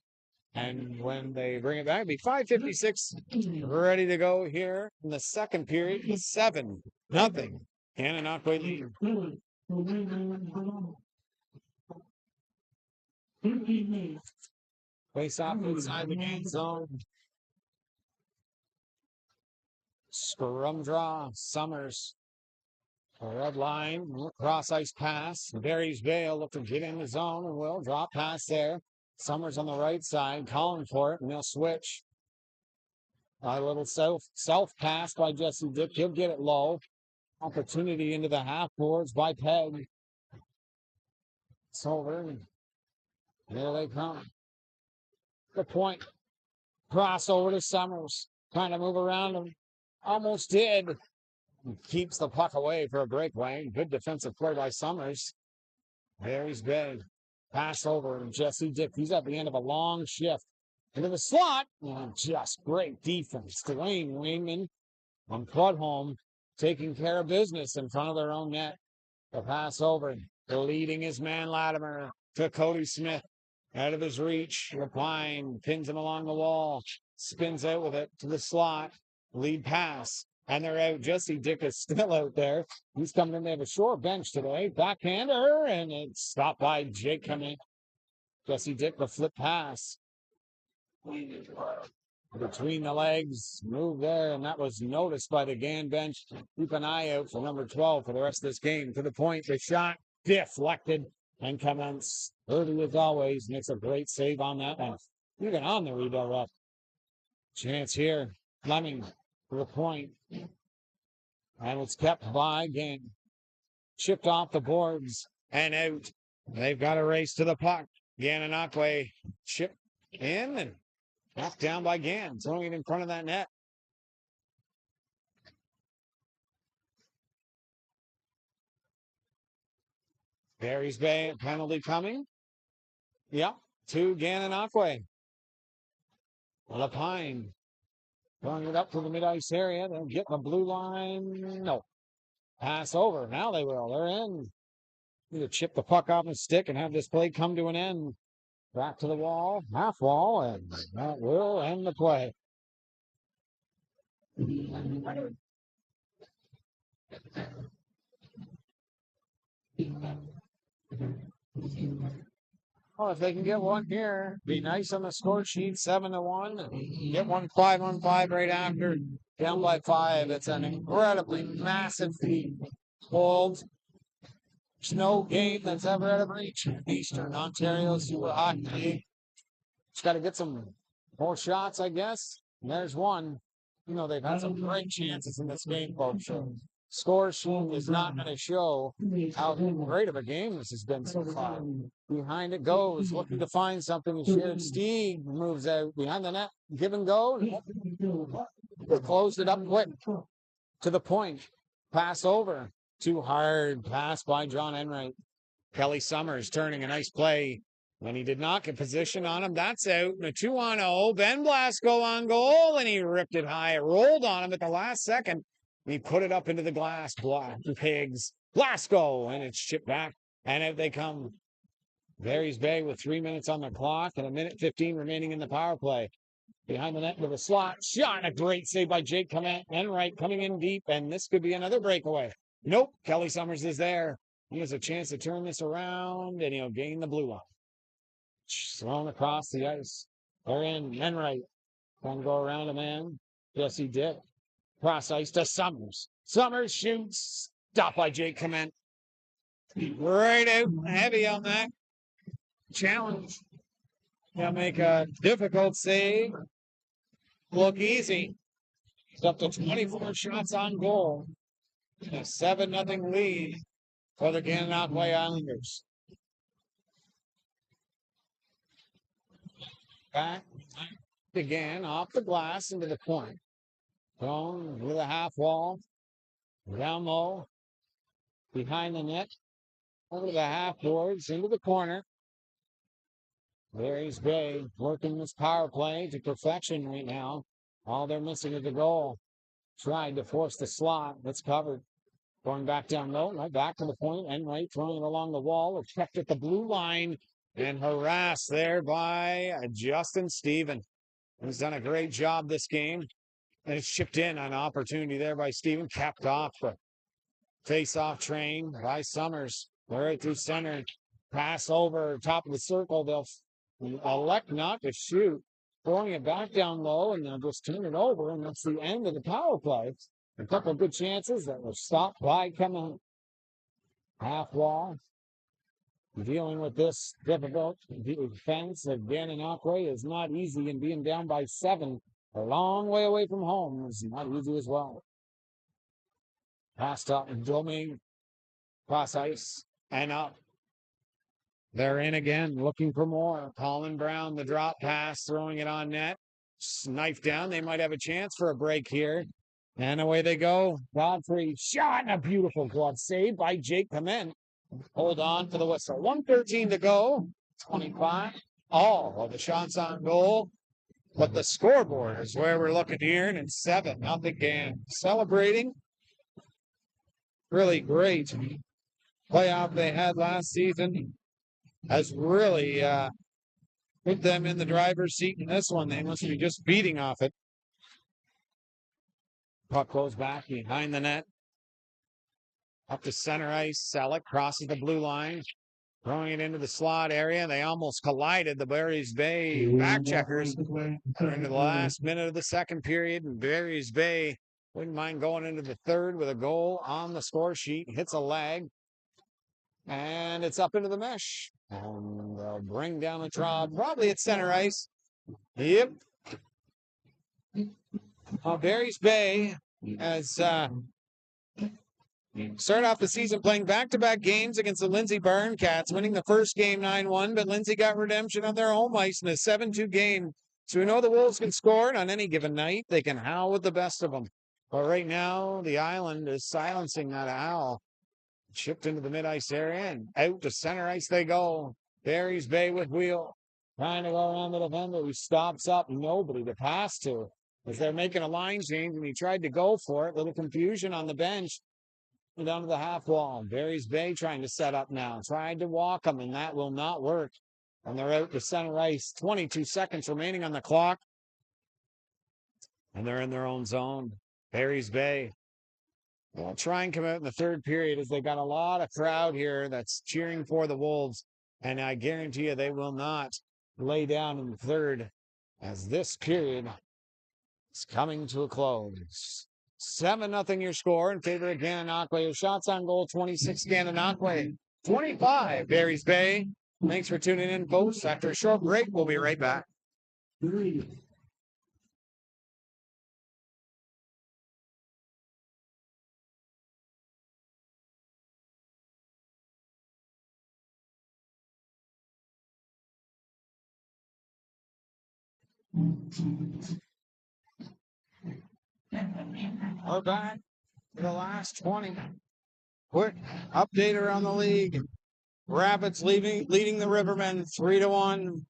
And when they bring it back, it'll be 5:56 ready to go here in the second period. 7-0. Gananoque lead. Face off inside the game zone. Scrum draw. Summers. Red line. Cross ice pass. Barry's Bay look to get in the zone and will drop pass there. Summers on the right side, calling for it, and they'll switch. A little self pass by Jesse Dick. He'll get it low. Opportunity into the half boards by Peg. It's over. There they come. The point. Cross over to Summers. Trying to move around him. Almost did. Keeps the puck away for a breakaway. Good defensive play by Summers. Barry's Bay. Pass over to Jesse Dick. He's at the end of a long shift. Into the slot. And just great defense. Dwayne Wingman and Cludholm taking care of business in front of their own net. The pass over. Leading his man Latimer to Cody Smith. Out of his reach. Lapine pins him along the wall. Spins out with it to the slot. Lead pass. And they're out. Jesse Dick is still out there. He's coming in. They have a short bench today. Backhander. And it's stopped by Jake coming. Jesse Dick, the flip pass. Between the legs. Move there. And that was noticed by the Gan bench. Keep an eye out for number 12 for the rest of this game. To the point. The shot deflected. And commence early as always. Makes a great save on that one. Even on the rebound up. Chance here. Fleming to the point. And it's kept by Gan. Chipped off the boards and out. They've got a race to the puck. Gananoque chipped in and knocked down by Gan. Throwing it in front of that net. Barry's Bay penalty coming. Yep, to Gananoque. Lapine throwing it up to the mid-ice area. They'll get the blue line. No. Pass over. Now they will. They're in. Need to chip the puck off the stick and have this play come to an end. Back to the wall. Half wall. And that will end the play. Well, if they can get one here, be nice on the score sheet, 7-1. Get one 5-on-5 right after, down by 5. It's an incredibly massive feat. Hold. There's no game that's ever out of reach in Eastern Ontario Super Hockey League. Just got to get some more shots, I guess. And there's one. You know, they've had some great chances in this game, folks. So score sheet is not going to show how great of a game this has been so far. Behind it goes, looking to find something. Shared Steed moves out behind the net. Give and go. They closed it up quick. To the point. Pass over. Too hard. Pass by John Enright. Kelly Summers turning a nice play. When he did not get position on him, that's out. And a 2-on-0. Ben Blasco on goal, and he ripped it high. It rolled on him at the last second. He put it up into the glass. Black Pigs. Blasco, and it's chipped back. And out they come. Barry's Bay with 3 minutes on the clock and 1:15 remaining in the power play. Behind the net with a slot shot. A great save by Jake Enright coming in deep, and this could be another breakaway. Nope. Kelly Summers is there. He has a chance to turn this around, and he'll gain the blue line. Thrown across the ice. They're in. Enright. Trying to go around a man. Yes, he did. Cross ice to Summers. Summers shoots. Stopped by Jake Clement. Right out. Heavy on that. Challenge. They'll make a difficult save look easy. It's up to 24 shots on goal. A 7-0 lead for the Gananoque Islanders. Back again off the glass into the point. Thrown with a half wall. Down low. Behind the net. Over the half boards into the corner. Barry's Bay working this power play to perfection right now. All they're missing is the goal. Tried to force the slot. That's covered. Going back down low, right back to the point. Enright throwing it along the wall. Checked at the blue line and harassed there by Justin Stephen. He's done a great job this game. And it's chipped in on opportunity there by Stephen. Capped off the face-off train by Summers. Right through center. Pass over top of the circle. They'll elect not to shoot. Throwing it back down low, and they'll just turn it over, and that's the end of the power play. A couple of good chances that were stopped by coming half wall. Dealing with this difficult defense of Gananoque is not easy, and being down by 7 a long way away from home is not easy as well. Passed up and Domingue. Cross ice and up. They're in again, looking for more. Colin Brown, the drop pass, throwing it on net. Knife down. They might have a chance for a break here. And away they go. Godfrey shot, and a beautiful glove save by Jake Clement. Hold on for the whistle. 1:13 to go. 25. All of the shots on goal. But the scoreboard is where we're looking here, and it's 7-0 game. Celebrating. Really great playoff they had last season has really put them in the driver's seat in this one. They must be just beating off it. Puck goes back behind the net. Up to center ice. Selleck crosses the blue line. Throwing it into the slot area. They almost collided. The Barry's Bay back checkers are into the last minute of the second period. And Barry's Bay wouldn't mind going into the third with a goal on the score sheet. Hits a lag. And it's up into the mesh. And they'll bring down the draw. Probably at center ice. Yep. Barry's Bay has started off the season playing back-to-back games against the Lindsay Barn Cats, winning the first game 9-1, but Lindsay got redemption on their home ice in a 7-2 game. So we know the Wolves can score, and on any given night, they can howl with the best of them. But right now, the Island is silencing that howl. Chipped into the mid-ice area, and out to center ice they go. Barry's Bay with wheel. Trying to go around the defender who stops up. Nobody to pass to. As they're making a line change, and he tried to go for it. Little confusion on the bench. Down to the half wall. Barry's Bay trying to set up now. Tried to walk them, and that will not work. And they're out to center ice. 22 seconds remaining on the clock. And they're in their own zone. Barry's Bay will try and come out in the third period as they got a lot of crowd here that's cheering for the Wolves. And I guarantee you they will not lay down in the third as this period is coming to a close. 7-0 your score in favor of Gananoque. Shots on goal, 26 Gananoque, 25 Barry's Bay. Thanks for tuning in, folks. After a short break, we'll be right back. We're back for the last 20. Quick update around the league. Rapids leading the Rivermen 3-1.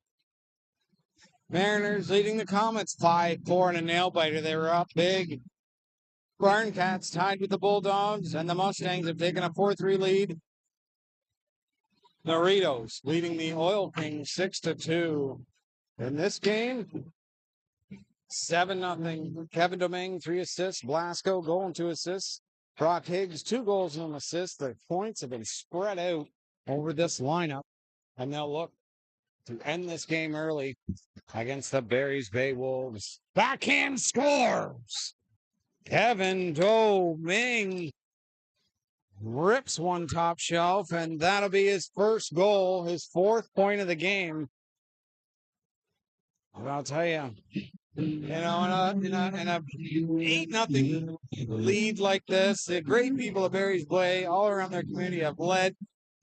Mariners leading the Comets 5-4 in a nail biter. They were up big. Barn Cats tied with the Bulldogs, and the Mustangs have taken a 4-3 lead. Doritos leading the Oil Kings 6-2. In this game, 7-0. Kevin Domingue, 3 assists. Blasco, goal and 2 assists. Brock Higgs, 2 goals and an assist. The points have been spread out over this lineup, and they'll look to end this game early against the Barry's Bay Wolves. Backhand scores! Kevin Domingue rips one top shelf, and that'll be his first goal, his 4th point of the game. And I'll tell you, in a 8-0 lead like this, the great people of Barry's Bay all around their community have led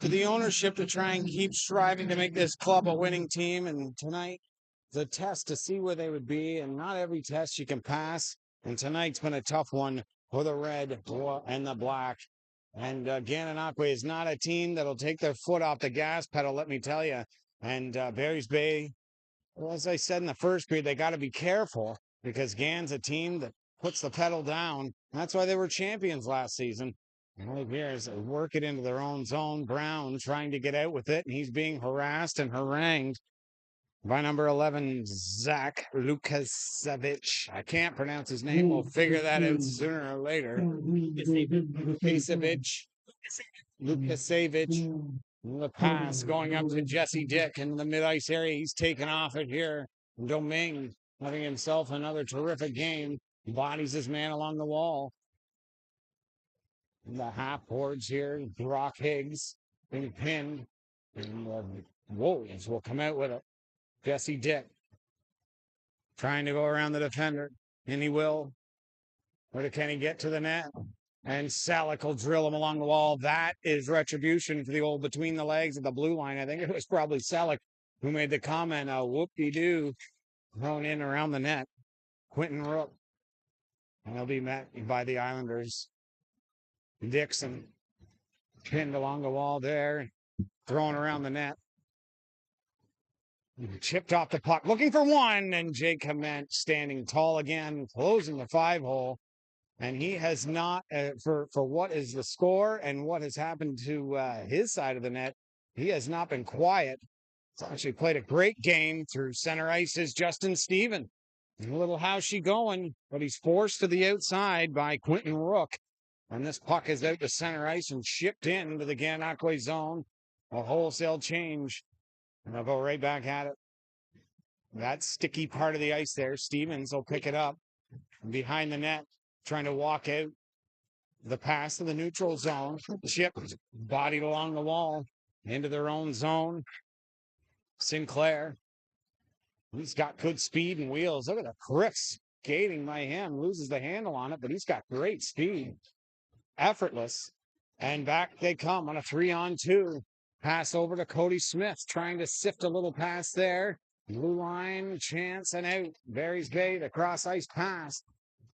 to the ownership to try and keep striving to make this club a winning team. And tonight, the test to see where they would be, and not every test you can pass. And tonight's been a tough one for the red and the black. And Gananoque is not a team that'll take their foot off the gas pedal, let me tell you. And Barry's Bay, well, as I said in the first period, they got to be careful because Gan's a team that puts the pedal down. That's why they were champions last season. And right here is they work it into their own zone. Brown trying to get out with it, and he's being harassed and harangued by number 11, Zach Lukasevich. I can't pronounce his name. We'll figure that out sooner or later. Lukasevich. The pass going up to Jesse Dick in the mid-ice area. He's taken off it here. Domingue having himself another terrific game. Bodies his man along the wall. The half boards here. Brock Higgs being pinned. And the Wolves will come out with it. Jesse Dick trying to go around the defender. And he will. Where can he get to the net? And Selleck will drill him along the wall. That is retribution for the old between the legs of the blue line. I think it was probably Selleck who made the comment, whoop-de-doo, thrown in around the net. Quentin Rook. And he'll be met by the Islanders. Dixon pinned along the wall there, thrown around the net. Chipped off the puck, looking for one, and Jake Clement standing tall again, closing the 5-hole. And he has not, for what is the score and what has happened to his side of the net, he has not been quiet. He's actually played a great game. Through center ice is Justin Stephen. A little how's she going, but he's forced to the outside by Quentin Rook. And this puck is out to center ice and shipped into the Gananoque zone. A wholesale change. And they'll go right back at it. That sticky part of the ice there, Stevens will pick it up. Behind the net, trying to walk out. The pass to the neutral zone. Chipped, bodied along the wall. Into their own zone. Sinclair. He's got good speed and wheels. Look at the crisp skating by him. Loses the handle on it, but he's got great speed. Effortless. And back they come on a 3-on-2. Pass over to Cody Smith, trying to sift a little pass there. Blue line, chance, and out. Barry's Bay, the cross ice pass.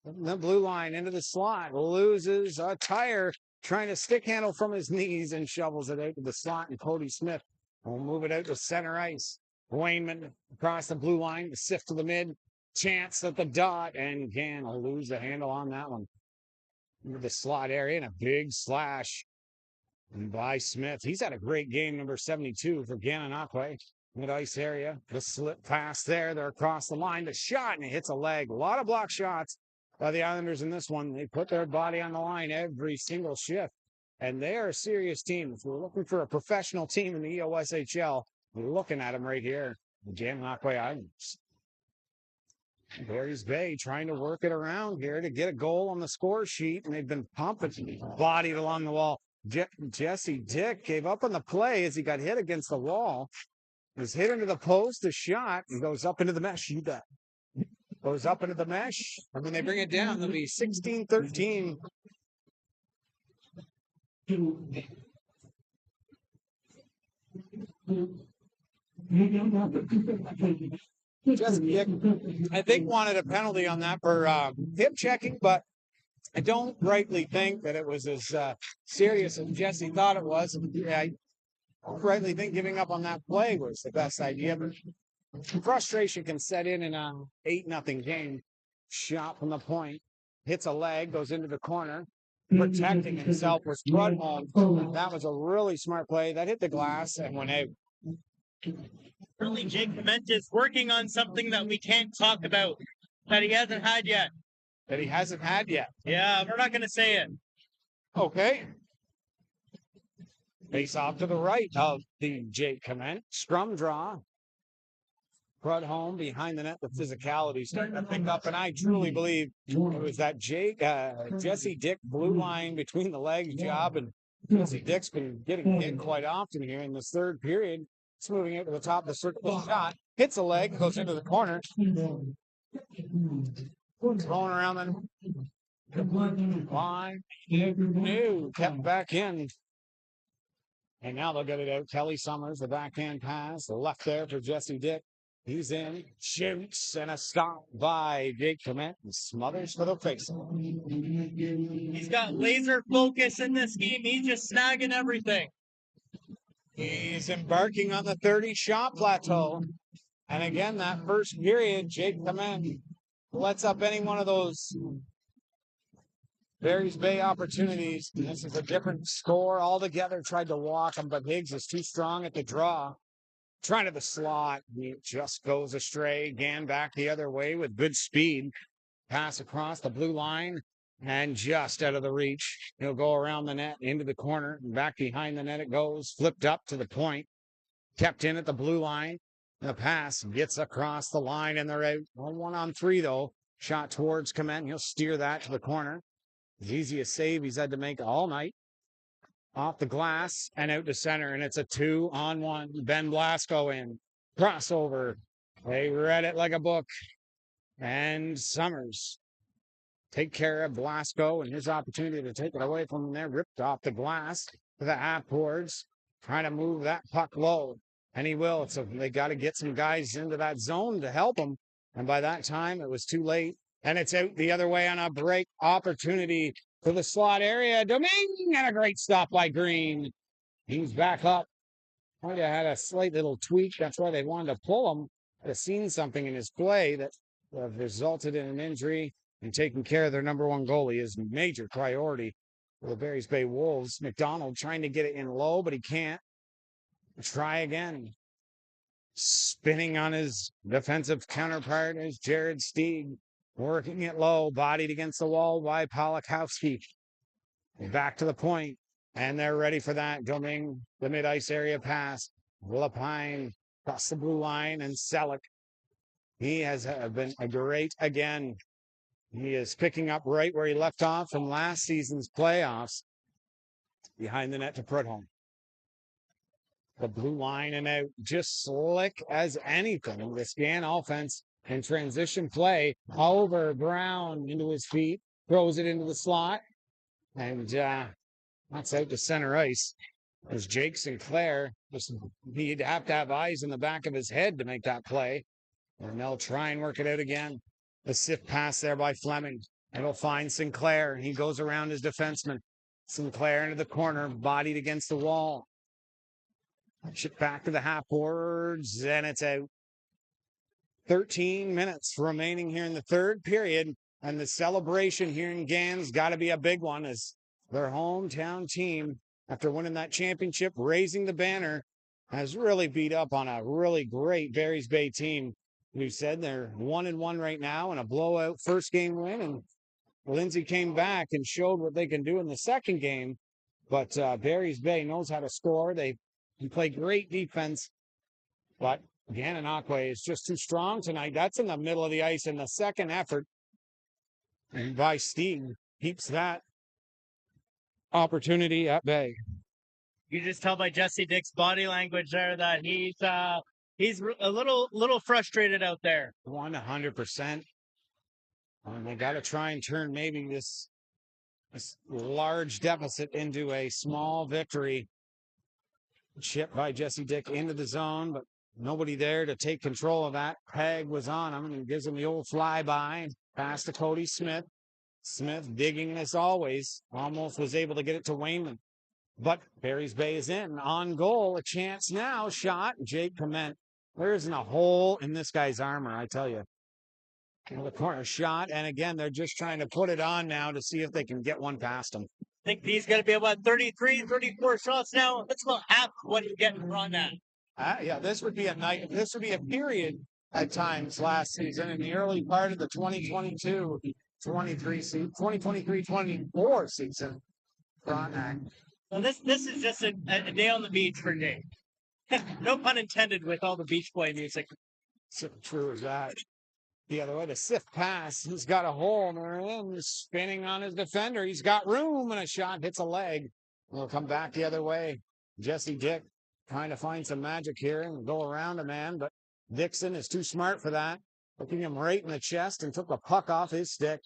The blue line into the slot. Loses a tire, trying to stick handle from his knees and shovels it out to the slot. And Cody Smith will move it out to center ice. Wayman across the blue line, the sift to the mid. Chance at the dot, and Gann will lose the handle on that one. Into the slot area, and a big slash by Smith. He's had a great game, number 72 for Gananoque. Mid-ice area, the slip pass there. They're across the line. The shot, and it hits a leg. A lot of block shots by the Islanders in this one. They put their body on the line every single shift, and they are a serious team. If we're looking for a professional team in the EOSHL, we're looking at them right here. The Gananoque Islanders. Barry's Bay trying to work it around here to get a goal on the score sheet, and they've been pumping, bodied along the wall. Jesse Dick gave up on the play as he got hit against the wall. Was hit into the post, a shot, and goes up into the mesh. You bet. Goes up into the mesh. And when they bring it down, they'll be 16-13. Just I think wanted a penalty on that for hip checking, but I don't rightly think that it was as serious as Jesse thought it was. I rightly think giving up on that play was the best idea, but frustration can set in a 8-0 game. Shot from the point, hits a leg, goes into the corner. Protecting himself was Brudholm. That was a really smart play. That hit the glass and went out. Really, Jake Clement is working on something that we can't talk about, that he hasn't had yet. That he hasn't had yet. Yeah, we're not going to say it. Okay. Face off to the right of the Jake Clement. Scrum draw. Brudholm behind the net. The physicality starting to pick up, and I truly believe it was that Jesse Dick blue line between the legs job, and Jesse Dick's been getting hit quite often here in this third period. It's moving it to the top of the circle. Shot hits a leg, goes into the corner. Throwing around the line. New kept back in. And now they'll get it out. Kelly Summers, the backhand pass. The left there for Jesse Dick. He's in, shoots, and a stop by Jake Clement and smothers for the face. He's got laser focus in this game. He's just snagging everything. He's embarking on the 30-shot plateau. And again, that first period, Jake Clement lets up any one of those Barry's Bay opportunities. This is a different score altogether. Tried to walk him, but Higgs is too strong at the draw. Trying to the slot. He just goes astray. Gann back the other way with good speed. Pass across the blue line and just out of the reach. He'll go around the net into the corner. And back behind the net it goes. Flipped up to the point. Kept in at the blue line. The pass gets across the line and they're out. 1-on-3 though. Shot towards Clement. He'll steer that to the corner. The easiest save he's had to make all night. Off the glass and out to center, and it's a 2-on-1. Ben Blasco in. Crossover. They read it like a book. And Summers take care of Blasco and his opportunity to take it away from him there. Ripped off the glass to the half boards. Trying to move that puck low. And he will. So they got to get some guys into that zone to help him. And by that time, it was too late. And it's out the other way on a break opportunity to the slot area. Domingue, and a great stop by Green. He's back up. might have had a slight little tweak. That's why they wanted to pull him. Have seen something in his play that resulted in an injury, and taking care of their number one goalie is major priority for the Barry's Bay Wolves. McDonald trying to get it in low, but he can't. Try again. Spinning on his defensive counterpart is Jared Stieg. Working it low, bodied against the wall by Polakowski. Back to the point, and they're ready for that. Coming the mid-ice area pass. Lapine across the blue line, and Selleck. He has been a great again. He is picking up right where he left off from last season's playoffs. Behind the net to Prudhomme. The blue line and out, just slick as anything. The scan offense and transition play over Brown into his feet, throws it into the slot, and that's out to center ice. There's Jake Sinclair. He'd have to have eyes in the back of his head to make that play. And they'll try and work it out again. The sift pass there by Fleming. It'll find Sinclair. He goes around his defenseman. Sinclair into the corner, bodied against the wall. Shipped back to the half boards, and it's out. 13 minutes remaining here in the third period, and the celebration here in Gans got to be a big one as their hometown team, after winning that championship, raising the banner, has really beat up on a really great Barry's Bay team. We said they're 1-1 right now and a blowout first game win, and Lindsay came back and showed what they can do in the second game. But Barry's Bay knows how to score. They play great defense, but Gananoque is just too strong tonight. That's in the middle of the ice in the second effort. And by Steen keeps that opportunity at bay. You just tell by Jesse Dick's body language there that he's a little frustrated out there. 100%. And they got to try and turn maybe this large deficit into a small victory. Chip by Jesse Dick into the zone, but nobody there to take control of that. Peg was on him and gives him the old flyby. Pass to Cody Smith. Smith digging as always. Almost was able to get it to Wayman. But Barry's Bay is in. On goal. A chance now. Shot. Jake Clement. There isn't a hole in this guy's armor, I tell you. The corner shot. And again, they're just trying to put it on now to see if they can get one past him. I think he's going to be about 33, 34 shots now. That's about half what he's getting on that. Yeah, this would be a period at times last season in the early part of the 2023-24 season. Frontenac. Well, this is just a day on the beach for Jake. No pun intended with all the Beach Boy music. So true as that. The other way, the sift pass. He's got a hole, and they're in, spinning on his defender. He's got room, and a shot hits a leg. He'll come back the other way. Jesse Dick trying to find some magic here and go around a man, but Dixon is too smart for that. Looking him right in the chest and took the puck off his stick.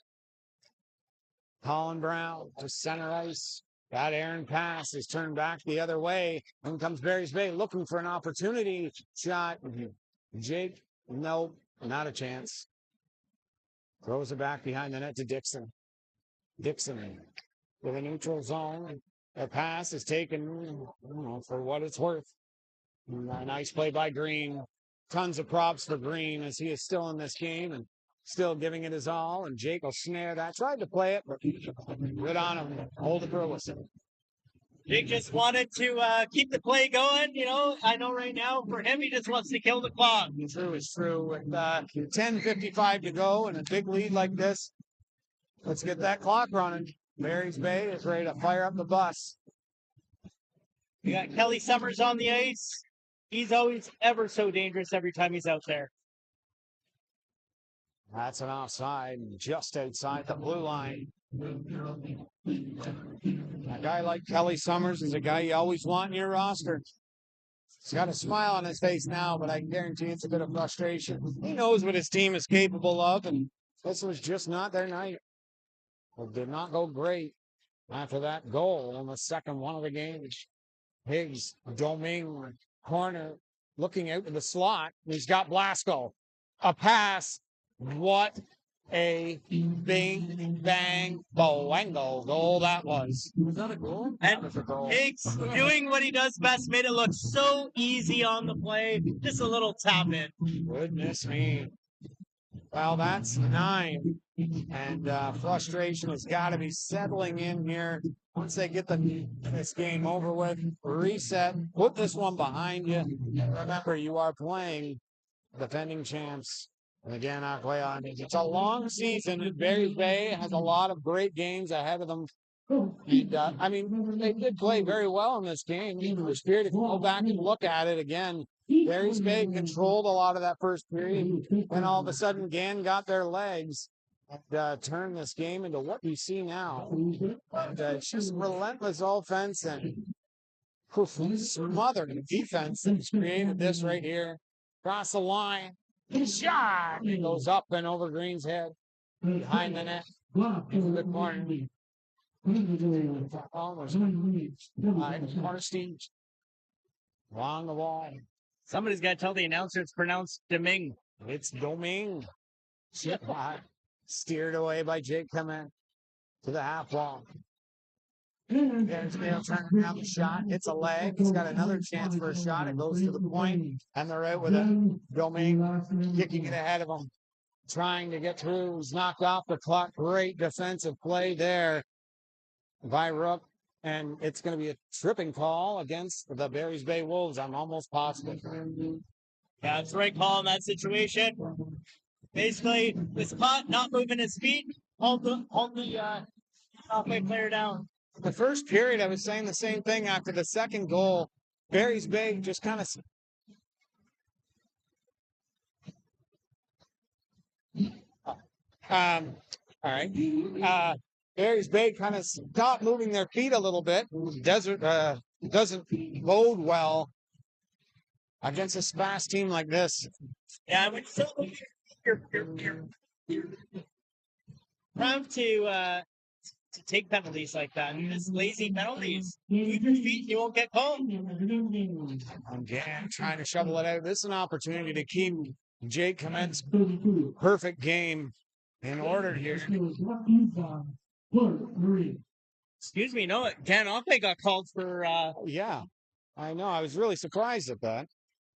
Colin Brown to center ice. That Aaron pass is turned back the other way. In comes Barry's Bay looking for an opportunity. Shot. Jake, nope, not a chance. Throws it back behind the net to Dixon. Dixon with a neutral zone. The pass is taken for what it's worth. A nice play by Green. Tons of props for Green as he is still in this game and still giving it his all. And Jake will snare that. Tried to play it, but good on him. Hold it for a whistle. Jake just wanted to keep the play going. You know, I know right now for him, he just wants to kill the clock. True is true. With 10:55 to go and a big lead like this, let's get that clock running. Barry's Bay is ready to fire up the bus. We got Kelly Summers on the ice. He's always ever so dangerous every time he's out there. That's an offside just outside the blue line. A guy like Kelly Summers is a guy you always want in your roster. He's got a smile on his face now, but I guarantee it's a bit of frustration. He knows what his team is capable of, and this was just not their night. It did not go great after that goal on the second one of the game. Higgs, Domingue, corner, looking out to the slot. He's got Blasco. A pass. What a bing, bang, boango goal that was. Was that a goal? And That was a goal. Higgs doing what he does best, made it look so easy on the play. Just a little tap in. Goodness me. Well, that's 9. And frustration has got to be settling in here. Once they get this game over with, reset, put this one behind you. Remember, you are playing defending champs. And again, it's a long season. Berries Bay has a lot of great games ahead of them. And, I mean, they did play very well in this game. In the first period, if you go back and look at it again, Berries Bay controlled a lot of that first period. Then all of a sudden, Gann got their legs and turned this game into what we see now. And it's just relentless offense and smothering defense that's created this right here. Across the line, shot! It goes up and over Green's head, behind the net, into the corner. Almost corner Steve. Along the wall. Somebody's got to tell the announcer it's pronounced Deming. It's Doming. Steered away by Jake Clement to the half wall. There's Bale turning around the shot. It's a leg. He's got another chance for a shot. It goes to the point, and they're right with it. Domingue kicking it ahead of him, trying to get through. He's knocked off the clock. Great defensive play there by Rook, and it's going to be a tripping call against the Berries Bay Wolves. I'm almost positive. Yeah, it's the right call in that situation. Basically, the spot not moving his feet, hold the halfway player down. The first period, I was saying the same thing after the second goal. Berries Bay just kind of. All right. Berries Bay kind of stopped moving their feet a little bit. Doesn't bode well against a fast team like this. Yeah, when you're proud to take penalties like that. Just lazy penalties. Move your feet, you won't get called. Again, trying to shovel it out. This is an opportunity to keep Jake Clement's perfect game in order here. Excuse me, no, Gananoque got called for. Yeah, I know. I was really surprised at that.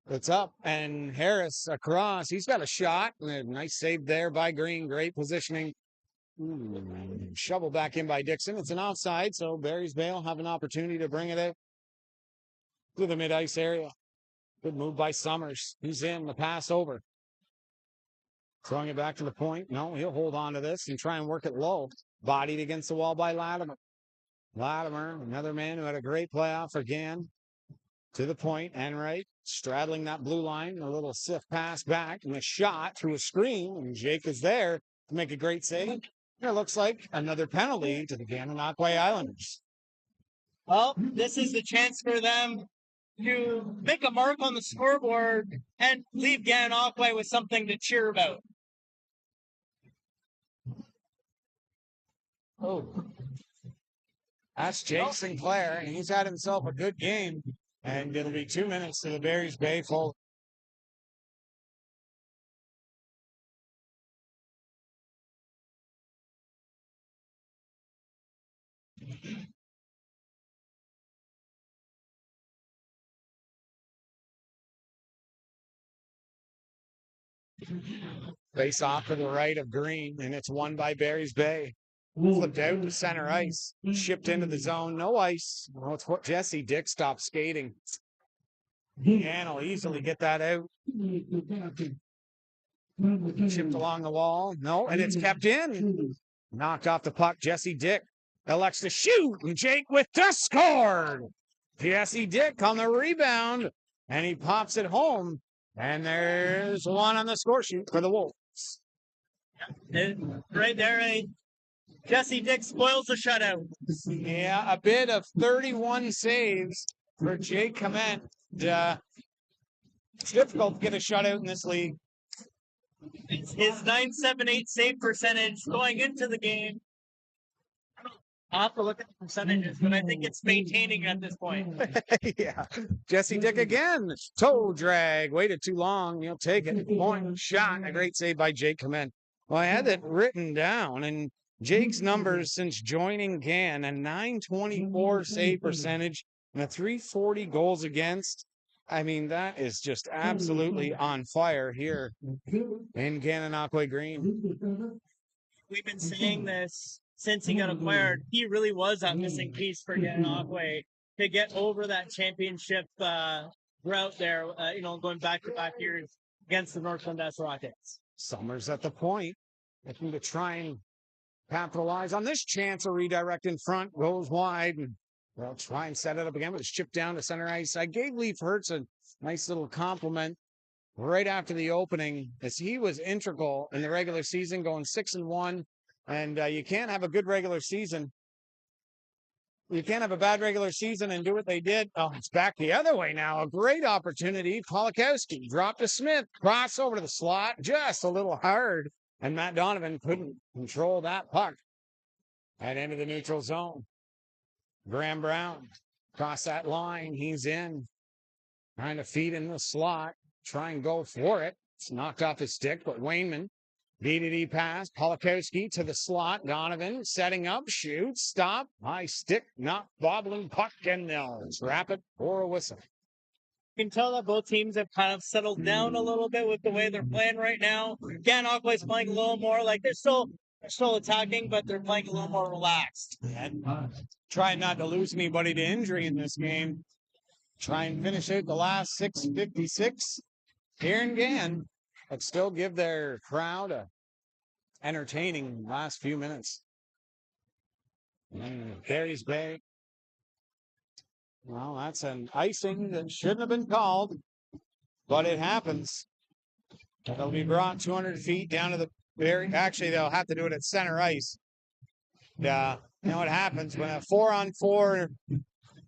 It's up, and Harris across. He's got a shot. A nice save there by Green. Great positioning. Shovel back in by Dixon. It's an offside, so Berries Bay will have an opportunity to bring it out to the mid-ice area. Good move by Summers. He's in the pass over. Throwing it back to the point. No, he'll hold on to this and try and work it low. Bodied against the wall by Latimer. Latimer, another man who had a great playoff again. To the point and right. Straddling that blue line. A little sift pass back and a shot through a screen. And Jake is there to make a great save. It looks like another penalty to the Gananoque Islanders. Well, this is the chance for them to make a mark on the scoreboard and leave Gananoque with something to cheer about. Oh, that's Jake Sinclair, and he's had himself a good game. And it'll be 2 minutes to the Berries Bay full. Face off to the right of Green, and it's won by Berries Bay. Flipped out to center ice, shipped into the zone, no ice. Well, it's what Jesse Dick stopped skating. And will easily get that out. Chipped along the wall. No, and it's kept in. Knocked off the puck. Jesse Dick elects to shoot, and Jake with the score. Jesse Dick on the rebound, and he pops it home. And there's one on the score sheet for the Wolves. Right there, Jesse Dick spoils the shutout. Yeah, a bit of 31 saves for Jake Clement. It's difficult to get a shutout in this league. It's his .978 save percentage going into the game. I'll have to look at the percentages, but I think it's maintaining at this point. Yeah. Jesse Dick again. Toe drag. Waited too long. He'll take it. Point shot. A great save by Jake Clement. Well, I had that written down, and Jake's numbers since joining GAN, a 924 save percentage and a 340 goals against. I mean, that is just absolutely on fire here in Gananoque Green. We've been saying this since he got acquired. He really was that missing piece for Gananoque to get over that championship route there, going back to back years against the Northland S Rockets. Summers at the point, looking to try and capitalize on this chance. A redirect in front goes wide, and they'll try and set it up again, but it's chipped down to center ice. I gave Leaf Hertz a nice little compliment right after the opening, as he was integral in the regular season, going 6-1. And you can't have a good regular season. You can't have a bad regular season and do what they did. Oh, it's back the other way now. A great opportunity. Polakowski dropped to Smith, cross over to the slot, just a little hard. And Matt Donovan couldn't control that puck at end of the neutral zone. Graham Brown across that line. He's in, trying to feed in the slot, try and go for it. It's knocked off his stick, but Wainman, DDD pass, Polakowski to the slot. Donovan setting up, shoots, stop, high stick, not bobbling puck, and they'll trap it for a whistle. You can tell that both teams have kind of settled down a little bit with the way they're playing right now. Gananoque is playing a little more like they're still attacking, but they're playing a little more relaxed. And trying not to lose anybody to injury in this game. Try and finish out the last 6:56 here in Gan, but still give their crowd a entertaining last few minutes. Barry's Bay. Well, that's an icing that shouldn't have been called, but it happens. It'll be brought 200 feet down to the Barry. Actually, they'll have to do it at center ice. You know what happens when a 4-on-4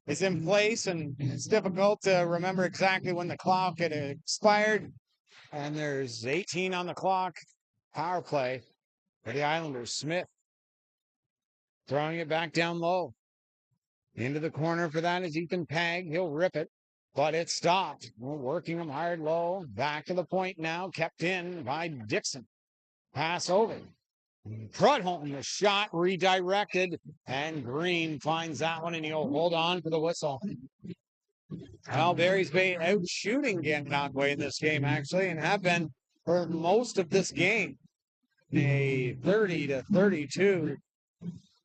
is in place, and it's difficult to remember exactly when the clock had expired. And there's 18 on the clock. Power play for the Islanders. Smith throwing it back down low. Into the corner for that is Ethan Pag. He'll rip it, but it's stopped. We're working him hard low. Back to the point now. Kept in by Dixon. Pass over. Prudhomme, the shot redirected, and Green finds that one, and he'll hold on for the whistle. Well, Barry's Bay out shooting Gananoque in this game, actually, and have been for most of this game. A 30-32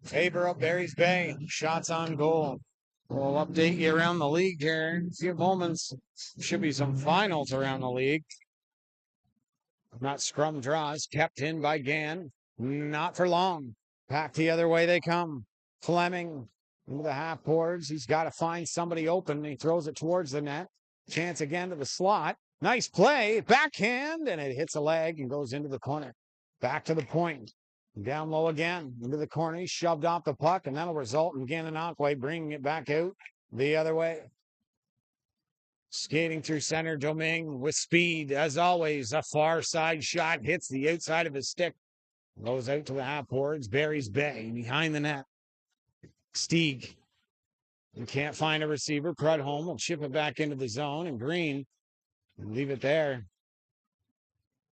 favor of Barry's Bay. Shots on goal. We'll update you around the league here in a few moments. Should be some finals around the league. Not scrum draws, kept in by Gan. Not for long. Back the other way they come. Fleming into the half boards. He's got to find somebody open. He throws it towards the net. Chance again to the slot. Nice play. Backhand, and it hits a leg and goes into the corner. Back to the point. Down low again. Into the corner. He shoved off the puck, and that'll result in Gananoque bringing it back out the other way. Skating through center, Domingue with speed. As always, a far side shot hits the outside of his stick. Goes out to the half boards. Barry's Bay behind the net. Stieg. You can't find a receiver. Prudhomme will chip it back into the zone, and Green leave it there.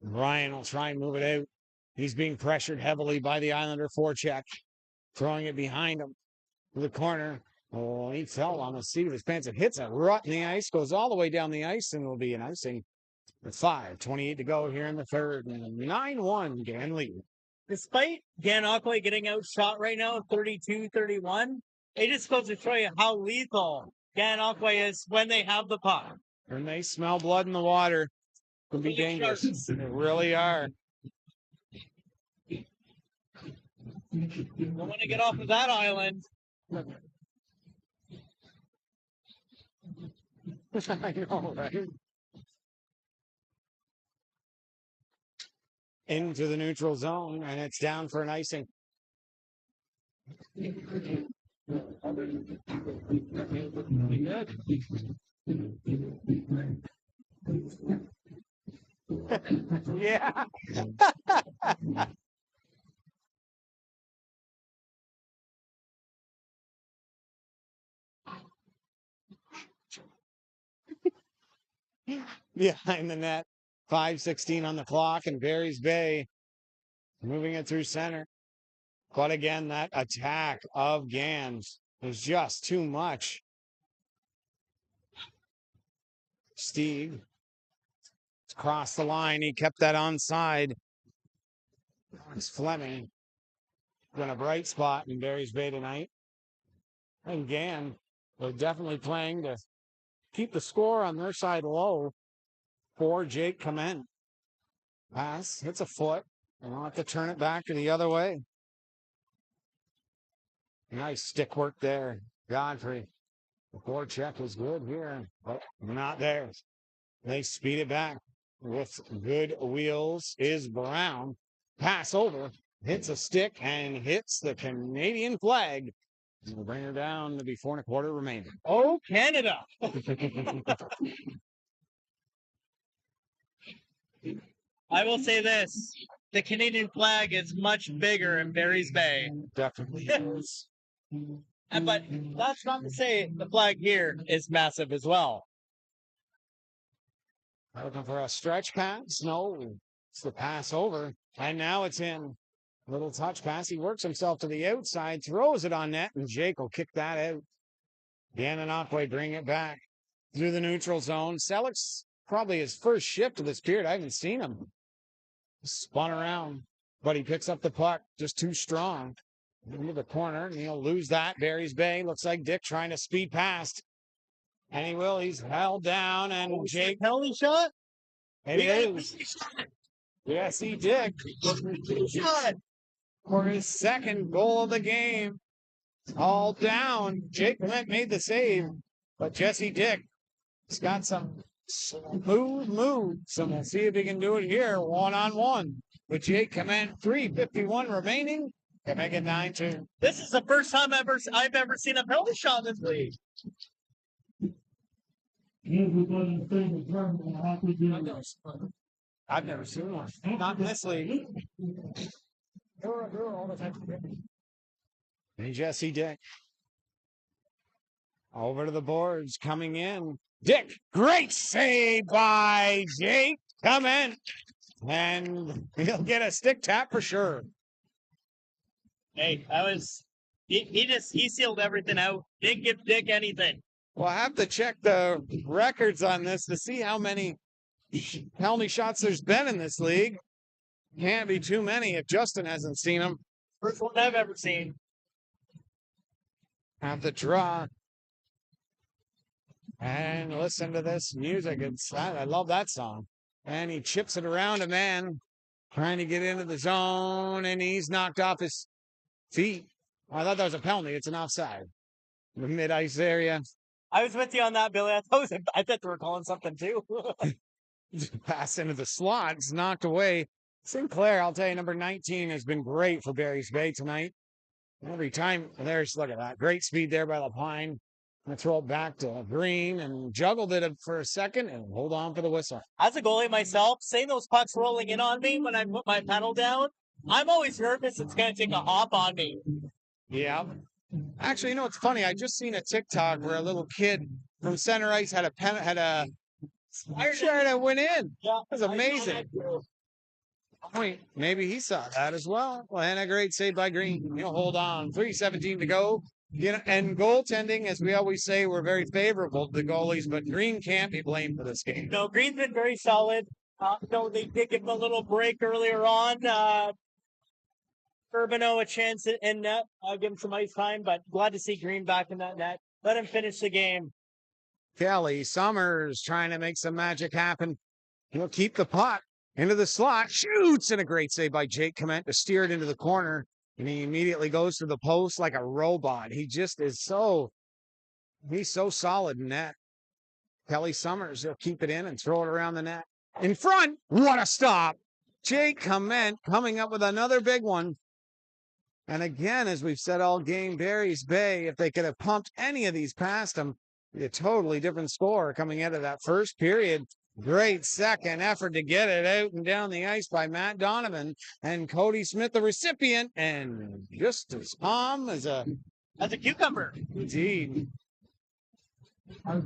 Ryan will try and move it out. He's being pressured heavily by the Islander forecheck. Throwing it behind him to the corner. Oh, he fell on the seat of his pants. It hits a rut in the ice, goes all the way down the ice, and will be an icing. With 5:28 to go here in the third. 9-1 Gan lead. Despite Gananoque getting outshot right now, 32-31, it just goes to show you how lethal Gananoque is when they have the puck. When they smell blood in the water, it can be dangerous. They really are. Don't want to get off of that island. I know, right? Into the neutral zone, and it's down for an icing. Yeah. Behind the net. 5:16 on the clock, and Barry's Bay moving it through center. But again, that attack of Gans is just too much. Steve crossed the line. He kept that onside. It's Fleming. Been a bright spot in Barry's Bay tonight. And Gann, they're definitely playing to keep the score on their side low for Jake Clement. Pass, hits a foot, and I'll have to turn it back to the other way. Nice stick work there. Godfrey. The forecheck was good here, but not there. They speed it back with good wheels is Brown. Pass over, hits a stick, and hits the Canadian flag. We'll bring her down to be 4 1/4 remaining. Oh, Canada! I will say this. The Canadian flag is much bigger in Barry's Bay. Definitely is. But that's not to say the flag here is massive as well. Looking for a stretch pass. No, it's the pass over. And now it's in. Little touch pass. He works himself to the outside, throws it on net, and Jake will kick that out. Gananoque bring it back through the neutral zone. Selleck's probably his first shift of this period. I haven't seen him. Spun around, but he picks up the puck. Just too strong. Into the corner, and he'll lose that. Barry's Bay. Looks like Dick trying to speed past. And he will. He's held down, and Jake. Penalty shot? And he is. Yes, he did. Shot! For his second goal of the game. All down. Jake Clement made the save, but Jesse Dick has got some smooth moves. So we'll see if he can do it here 1-on-1 with Jake Clement. 3:51 remaining. Can make it 9-2. This is the first time I've ever seen a penalty shot in this league. Everybody's favorite term in hockey game. I've never seen one. Not in this league. Hey, Jesse Dick. Over to the boards, coming in. Dick, great save by Jake. Come in. And he'll get a stick tap for sure. Hey, he sealed everything out. Didn't give Dick anything. We'll have to check the records on this to see how many penalty shots there's been in this league. Can't be too many if Justin hasn't seen them. First one I've ever seen. Have to draw. And listen to this music. I love that song. And he chips it around a man trying to get into the zone, and he's knocked off his feet. I thought that was a penalty. It's an offside. The mid-ice area. I was with you on that, Billy. I thought they were calling something too. Pass into the slot. It's knocked away. Sinclair, I'll tell you, number 19 has been great for Barry's Bay tonight. Every time, look at that. Great speed there by Lapine. Going to throw it back to Green and juggled it for a second and hold on for the whistle. As a goalie myself, seeing those pucks rolling in on me when I put my pedal down, I'm always nervous it's going to take a hop on me. Yeah. Actually, you know, it's funny. I just seen a TikTok where a little kid from center ice had a shot that went in. Yeah, that was amazing. Point. Maybe he saw that as well. Well, and a great save by Green. He'll hold on. 3:17 to go. You know, and goaltending, as we always say, we're very favorable to the goalies, but Green can't be blamed for this game. No, Green's been very solid. They did give him a little break earlier on. Urbano a chance in net. Give him some ice time, but glad to see Green back in that net. Let him finish the game. Kelly Summers trying to make some magic happen. He'll keep the puck into the slot, shoots, and a great save by Jake Clement to steer it into the corner. And he immediately goes to the post like a robot. He just is he's so solid in that. Kelly Summers, he'll keep it in and throw it around the net. In front, what a stop. Jake Clement coming up with another big one. And again, as we've said all game, Barry's Bay, if they could have pumped any of these past them, a totally different score coming out of that first period. Great second effort to get it out and down the ice by Matt Donovan and Cody Smith, the recipient, and just as calm as a cucumber. Indeed. To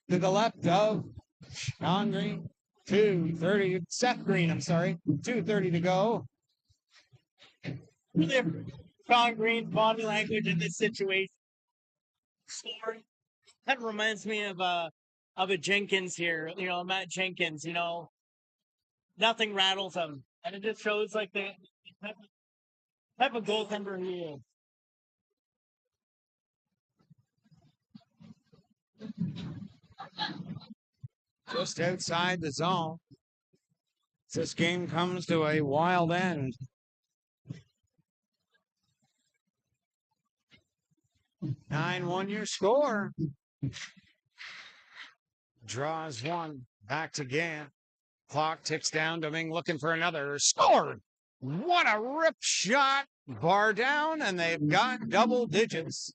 the left of Sean Green. 2:30. Seth Green, I'm sorry. 2:30 to go. Sean Green's body language in this situation. Story. That reminds me of a Jenkins here. Matt Jenkins. Nothing rattles him, and it just shows like the type of goaltender he is. Just outside the zone. This game comes to a wild end. Nine 1 your score. Draws one. Back to Gann. Clock ticks down. Domingue looking for another. Scored! What a rip shot. Bar down, and they've got double digits.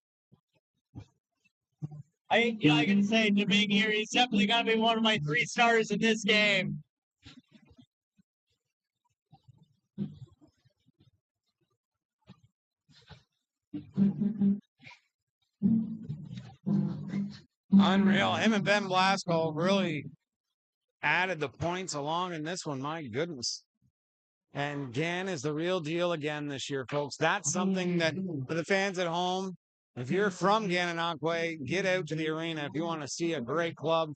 I can say Domingue here. He's definitely going to be one of my 3 stars in this game. Unreal. Him and Ben Blasco really added the points along in this one. My goodness. And Gann is the real deal again this year, folks. That's something that for the fans at home, if you're from Gananoque, get out to the arena if you want to see a great club.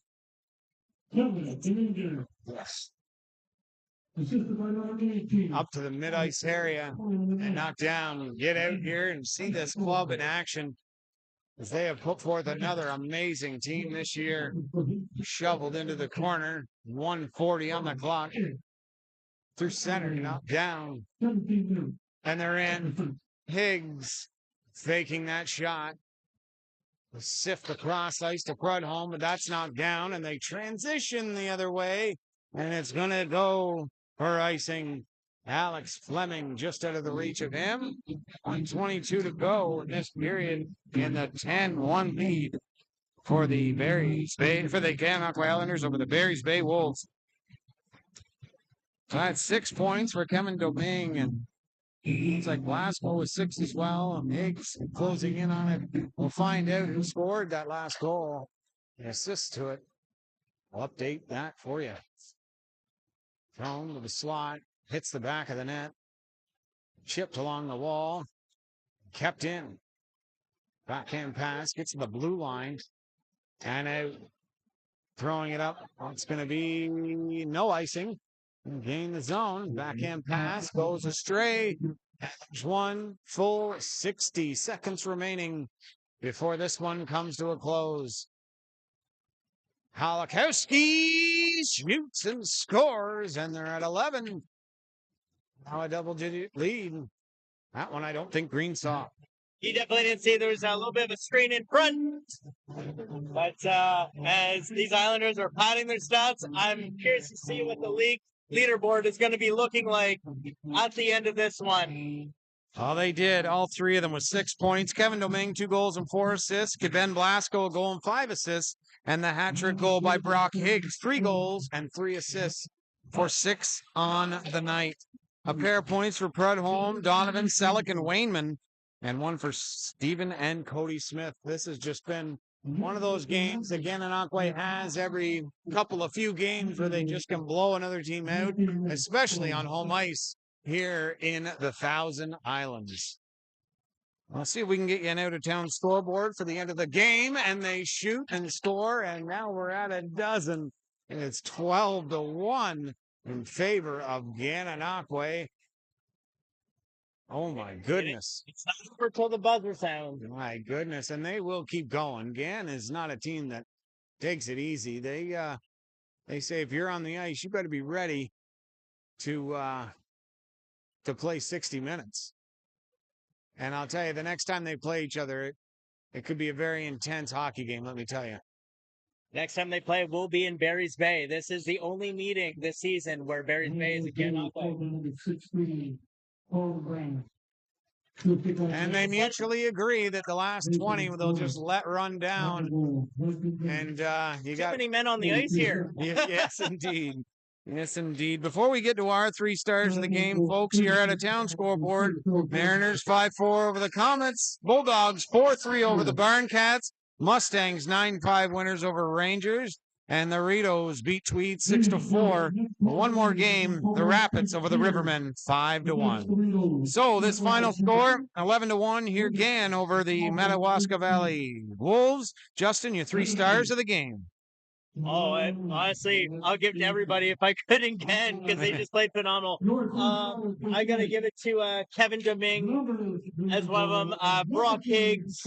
Yes. Up to the mid-ice area and knock down. Get out here and see this club in action as they have put forth another amazing team this year. Shoveled into the corner, 1:40 on the clock. Through center, knocked down. And they're in. Higgs faking that shot. Sift across ice to Prudhomme, but that's knocked down. And they transition the other way. And it's going to go for icing. Alex Fleming just out of the reach of him. 1:22 to go in this period in the 10-1 lead for the Gananoque Islanders over the Barry's Bay Wolves. So that's 6 points for Kevin Domingue, and looks like Blasco was 6 as well. And Higgs closing in on it. We'll find out who scored that last goal and assist to it. I'll update that for you. Thrown to the slot, hits the back of the net, chipped along the wall, kept in. Backhand pass, gets to the blue line, and out. Throwing it up. It's going to be no icing. Gain the zone. Backhand pass goes astray. There's one full 60 seconds remaining before this one comes to a close. Halakowski shoots and scores, and they're at 11. Now a double-digit lead. That one I don't think Green saw. He definitely didn't see there was a little bit of a screen in front. But as these Islanders are padding their stats, I'm curious to see what the league leaderboard is going to be looking like at the end of this one. Oh, they did. All 3 of them with 6 points. Kevin Domingue, 2 goals and 4 assists. Ben Blasco, a goal and 5 assists. And the hat-trick goal by Brock Higgs, 3 goals and 3 assists for 6 on the night. A pair of points for Prudhomme, Donovan, Selleck, and Wainman. And 1 for Stephen and Cody Smith. This has just been one of those games that Gananoque has every few games where they just can blow another team out, especially on home ice here in the Thousand Islands. Let's see if we can get you an out-of-town scoreboard for the end of the game. And they shoot and score, and now we're at a dozen. And it's 12-1 in favor of Gananoque. Oh, my goodness. It's not over till the buzzer sounds. My goodness. And they will keep going. Gann is not a team that takes it easy. They say if you're on the ice, you better be ready to play 60 minutes. And I'll tell you, the next time they play each other, it could be a very intense hockey game, let me tell you. Next time they play will be in Barry's Bay. This is the only meeting this season where Barry's Bay is again on play. And they mutually agree that the last 20 they'll just let run down. And you got too many men on the ice here. Yes, indeed. Yes, indeed. Before we get to our 3 stars of the game, folks, here at a town scoreboard, Mariners 5-4 over the Comets, Bulldogs 4-3 over the Barncats, Mustangs 9-5 winners over Rangers, And the Ritos beat Tweed 6-4. One more game, the Rapids over the Rivermen 5-1. So this final score, 11-1. Here again over the Madawaska Valley Wolves. Justin, your 3 stars of the game. Oh, honestly, I'll give it to everybody if I could again because they just played phenomenal. I got to give it to Kevin Domingue as one of them, Brock Higgs,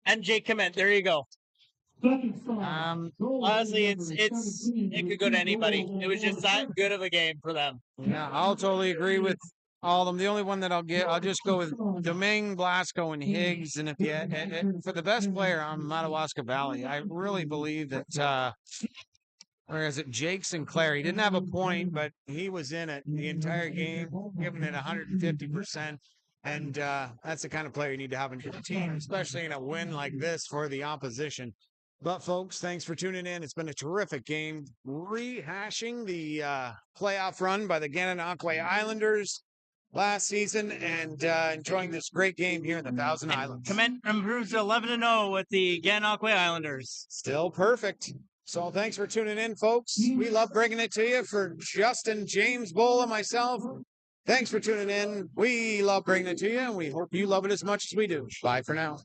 and Jake Clement. There you go. Honestly, it could go to anybody. It was just that good of a game for them. Yeah, I'll totally agree with all of them. The only one that I'll just go with Domingue, Blasco, and Higgs. And if you for the best player on Madawaska Valley, I really believe that or is it Jake Sinclair? He didn't have a point, but he was in it the entire game, giving it 150%. And that's the kind of player you need to have in your team, especially in a win like this for the opposition. But folks, thanks for tuning in. It's been a terrific game, rehashing the playoff run by the Gananoque Islanders last season, and enjoying this great game here in the Thousand Islands. Clement improves to 11-0 with the Gananoque Islanders. Still perfect. So thanks for tuning in, folks. We love bringing it to you. For Justin, James, Bull, and myself, thanks for tuning in. We love bringing it to you, and we hope you love it as much as we do. Bye for now.